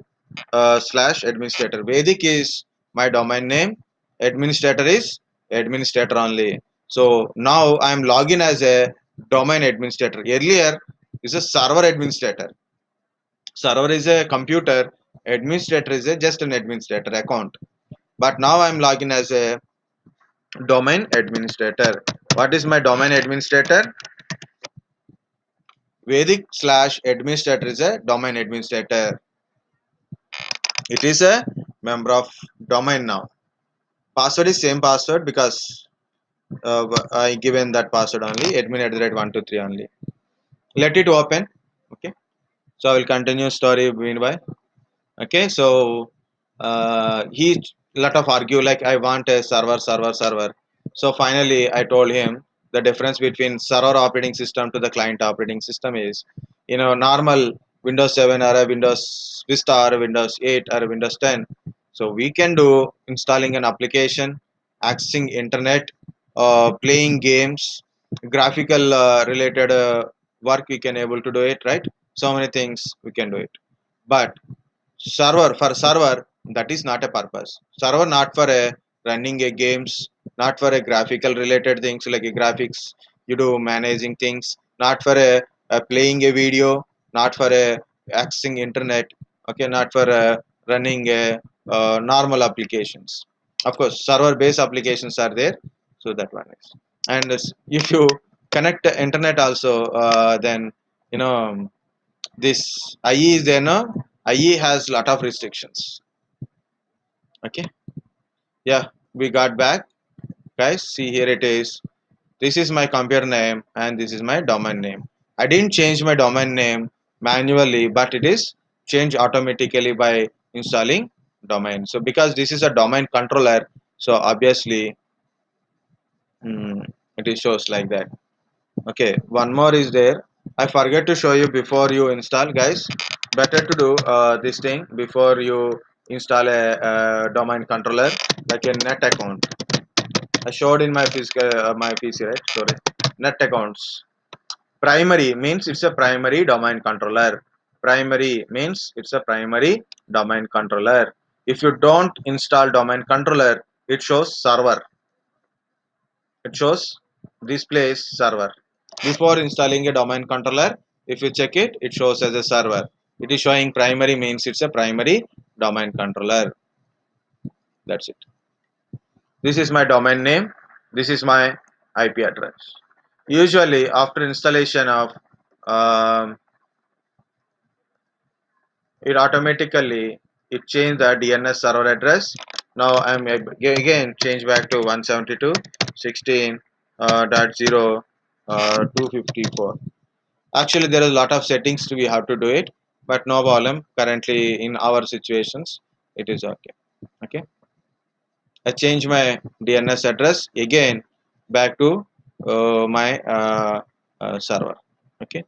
slash administrator. Vedic is my domain name, administrator is administrator only. So now I am logging as a domain administrator. Earlier is a server administrator. Server is a computer, administrator is a just an administrator account. But now I'm logging as a domain administrator. What is my domain administrator? Vedic slash administrator is a domain administrator. It is a member of domain now. Password is same password because I given that password only, admin at the rate 123 only. Let it open. Okay. So I will continue story meanwhile. Okay, so he lot of argue like I want a server. So finally I told him the difference between server operating system to the client operating system is, normal Windows 7 or a Windows Vista or a Windows 8 or a Windows 10. So we can do installing an application, accessing internet, playing games, graphical related work, we can able to do it, right? So many things we can do it. But server, for server, that is not a purpose. Server not for a running a games, not for a graphical related things like a graphics, you do managing things, not for a playing a video, not for a accessing internet. Okay, not for running a normal applications. Of course server based applications are there. So that one is, and if you connect the internet also, then you know this IE is there, no? IE has lot of restrictions. Okay, yeah, we got back, guys. See here it is. This is my computer name and this is my domain name. I didn't change my domain name manually, but it is changed automatically by installing domain. So because this is a domain controller, so obviously it is shows like that. Okay, one more is there. I forget to show you before you install, guys. Better to do this thing before you install a domain controller, like a net account. I showed in my physical my PC, right? Sorry, net accounts. Primary means it's a primary domain controller. Primary means it's a primary domain controller. If you don't install domain controller, it shows server. It shows displays server. Before installing a domain controller, if you check it, it shows as a server. It is showing primary means it's a primary domain controller. That's it. This is my domain name. This is my IP address. Usually after installation of um, it automatically it changed the DNS server address. Now I'm again change back to 172.16.0 254. Actually there is a lot of settings we have to do it, but no problem. Currently in our situations it is okay. Okay, I change my DNS address again back to my server. Okay,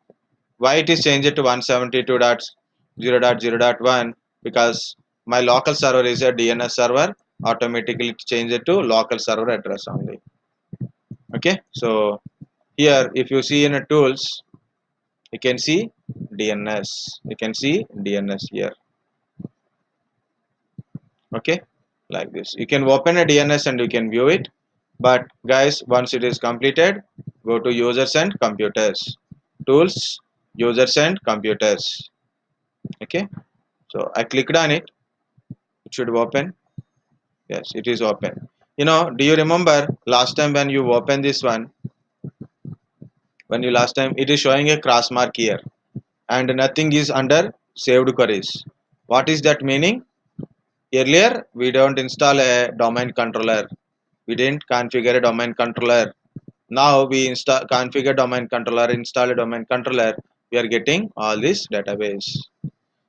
why it is changed to 172.0.0.1? Because my local server is a DNS server, automatically change it to local server address only. Okay, so here if you see in a tools, you can see DNS. You can see DNS here. Okay, like this you can open a DNS and you can view it. But guys, once it is completed, go to users and computers, tools, users and computers. Okay, so I clicked on it. It should open. Yes, it is open. Do you remember last time when you open this one, when you last time it is showing a cross mark here and nothing is under saved queries. What is that meaning? Earlier we don't install a domain controller, we didn't configure a domain controller. Now we install configure domain controller, install a domain controller, we are getting all this database.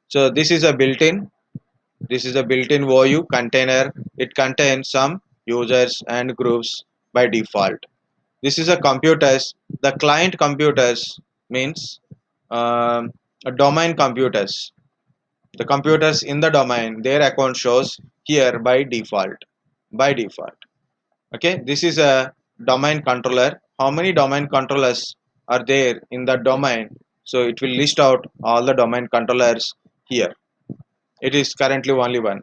So this is a built-in OU container. It contains some users and groups by default. This is a computers. The client computers means a domain computers. The computers in the domain, their account shows here by default. By default. Okay, this is a domain controller. How many domain controllers are there in the domain? So it will list out all the domain controllers here. It is currently only one.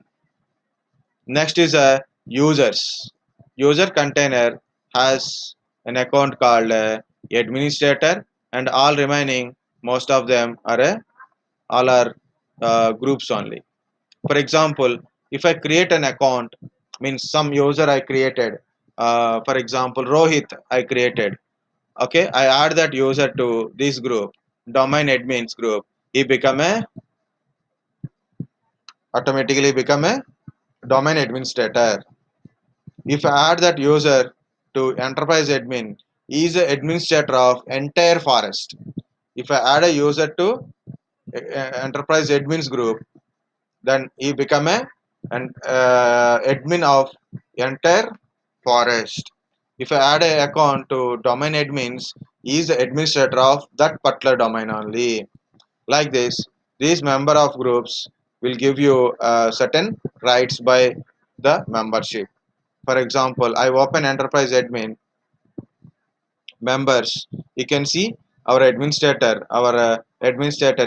Next is a users. User container has an account called administrator, and all remaining, most of them are all are groups only. For example, if I create an account, means some user I created, for example Rohit I created. Okay, I add that user to this group, domain admins group. He become a automatically become a domain administrator. If I add that user to enterprise admin, he is the administrator of entire forest. If I add a user to enterprise admins group, then he become a admin of entire forest. If I add a account to domain admins, he is the administrator of that particular domain only. Like this, these member of groups will give you certain rights by the membership. For example, I open enterprise admin members. You can see our administrator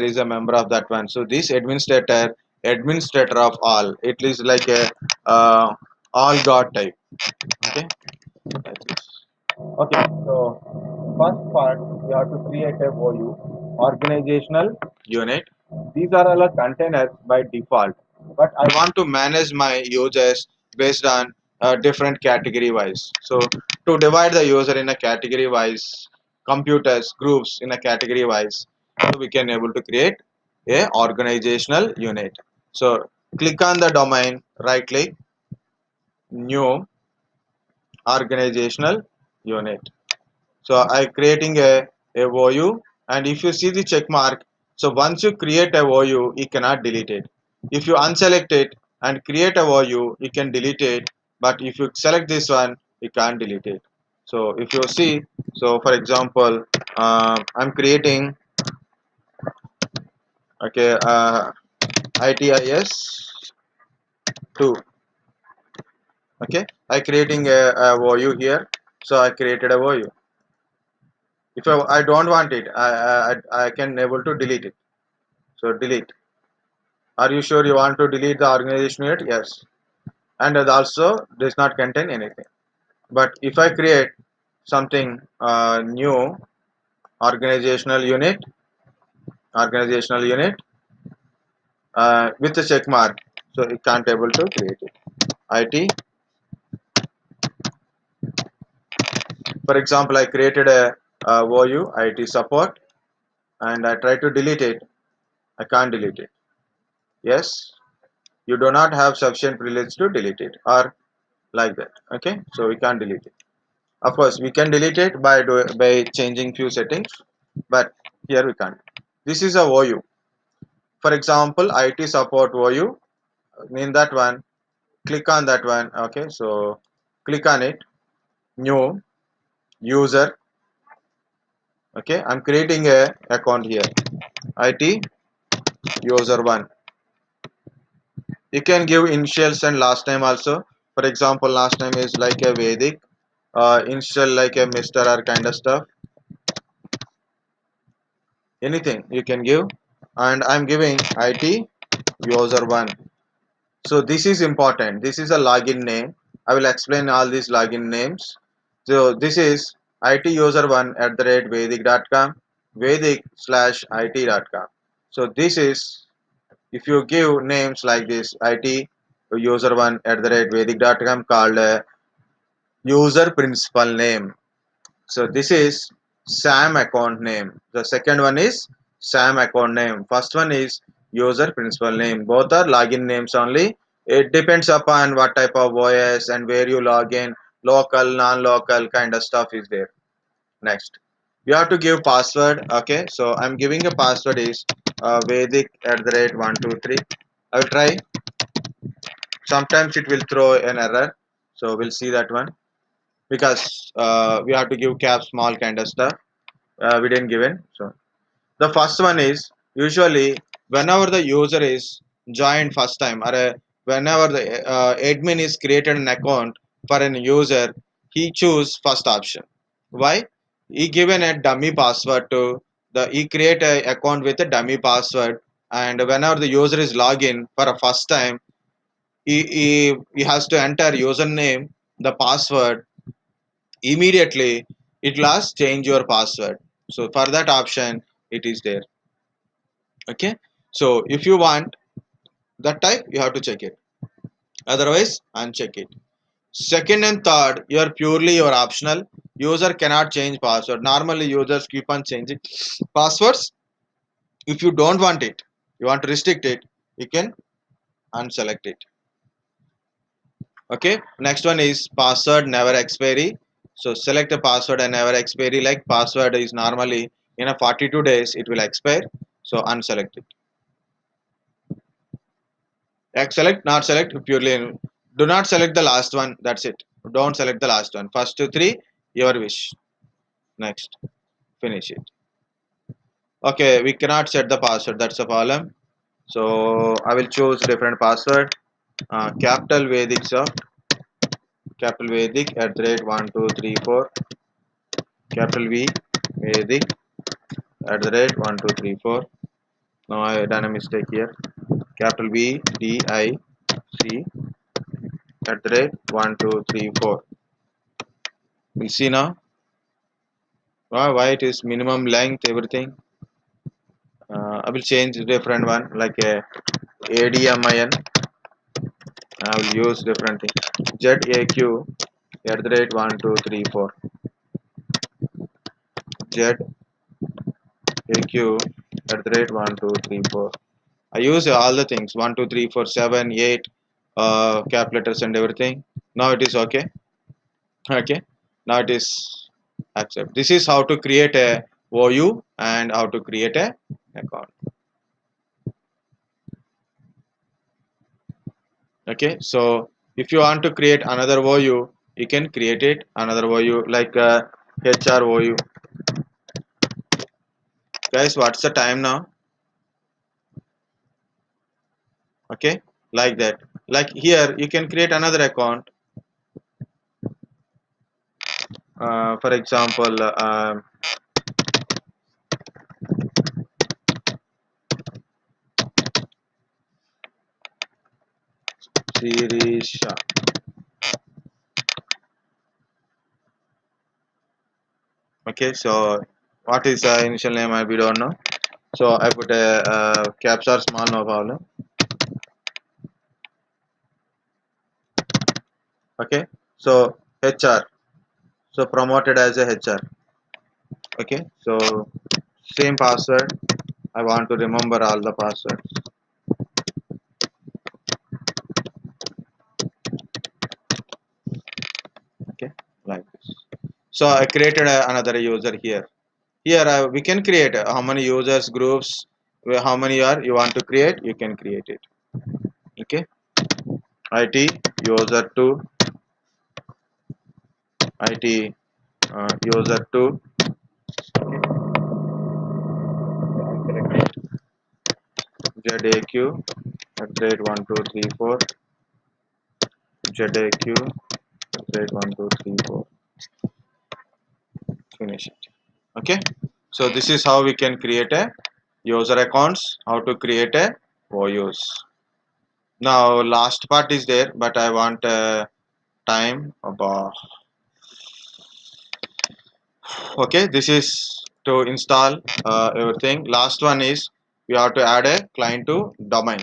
is a member of that one. So this administrator of all, it is like a all god type. Okay, like this. Okay, so first part, we have to create a OU, organizational unit. These are all containers by default, but I want to manage my users based on different category wise. So to divide the user in a category wise, computers groups in a category wise, so we can able to create a organizational unit. So click on the domain, right click, new organizational unit. So I creating a OU, and if you see the check mark, so once you create a OU, you cannot delete it. If you unselect it and create a OU, you can delete it, but if you select this one, you can't delete it. So if you see, so for example, I'm creating, okay, ITIS 2. Okay, I creating a OU here, so I created a OU. If I don't want it, I can able to delete it. So delete. Are you sure you want to delete the organization unit? Yes. And it also does not contain anything. But if I create something new, organizational unit, organizational unit with a check mark, so it can't able to create it. IT. For example, I created a OU IT support, and I try to delete it. I can't delete it. Yes, you do not have sufficient privilege to delete it, or like that. Okay, so we can't delete it. Of course, we can delete it by changing few settings, but here we can't. This is a OU. For example, IT support OU. In that one, click on that one. Okay, so click on it. New user. Okay, I'm creating a account here. IT user one. You can give initials and last name also. For example, last name is like a Vedic. Initial like a Mr. or kind of stuff. Anything you can give, and I'm giving IT user one. So this is important, this is a login name. I will explain all these login names. So this is IT user one at the rate vedic.com, vedic slash it.com. So this is, if you give names like this, IT user one at the rate vedic.com, called user principal name. So this is Sam account name. The second one is Sam account name. First one is user principal name. Both are login names only. It depends upon what type of OS and where you log in. Local, non-local kind of stuff is there. Next, we have to give password. Okay, so I'm giving a password is Vedic at the rate 123. I'll try. Sometimes it will throw an error, so we'll see that one because we have to give cap small kind of stuff. We didn't give in. So the first one is usually whenever the user is joined first time or whenever the admin is created an account for an user, he choose first option. Why? He given a dummy password to the he create a account with a dummy password, and whenever the user is login for a first time, he has to enter username, the password immediately. It will ask change your password. So for that option, it is there. Okay, so if you want that type, you have to check it, otherwise uncheck it. Second and third, you are purely your optional. User cannot change password. Normally users keep on changing passwords. If you don't want it, you want to restrict it, you can unselect it. Okay, next one is password never expiry. So select a password and never expiry. Like password is normally in a 42 days it will expire, so unselect it. Select, not select, purely. Do not select the last one. That's it. Don't select the last one. First two, three, your wish. Next, finish it. Okay, we cannot set the password. That's a problem. So I will choose different password. Capital Vedic, so capital Vedic at the rate 1234. Capital V Vedic at the rate 1234. Now I done a mistake here. Capital V D I C at the rate 1234. We'll see now. Why it is minimum length everything. I will change different one like a ADMIN. I will use different thing. ZAQ at the rate 1234. ZAQ at the rate 1234. I use all the things 1 2 3 4 7 8 cap letters and everything. Now it is okay. Okay. Now it is accept. This is how to create a OU and how to create a account. Okay, so if you want to create another OU, you can create it another OU like HROU. Guys, what's the time now? Okay, like that. Like here, you can create another account. For example, Sirisha. Okay, so what is initial name? We don't know. So I put a caps are small, no problem. Okay, so HR. So promoted as a HR. Okay, so same password. I want to remember all the passwords. Okay, like this. So I created another user here. Here we can create how many users, groups, how many are you want to create. You can create it. Okay, IT user 2, IT user 2. ZAQ at rate 1234. ZAQ at rate 1234. Finish it. Okay, so this is how we can create a user accounts, how to create a OUs. Now last part is there, but I want time about. Okay, this is to install everything. Last one is we have to add a client to domain.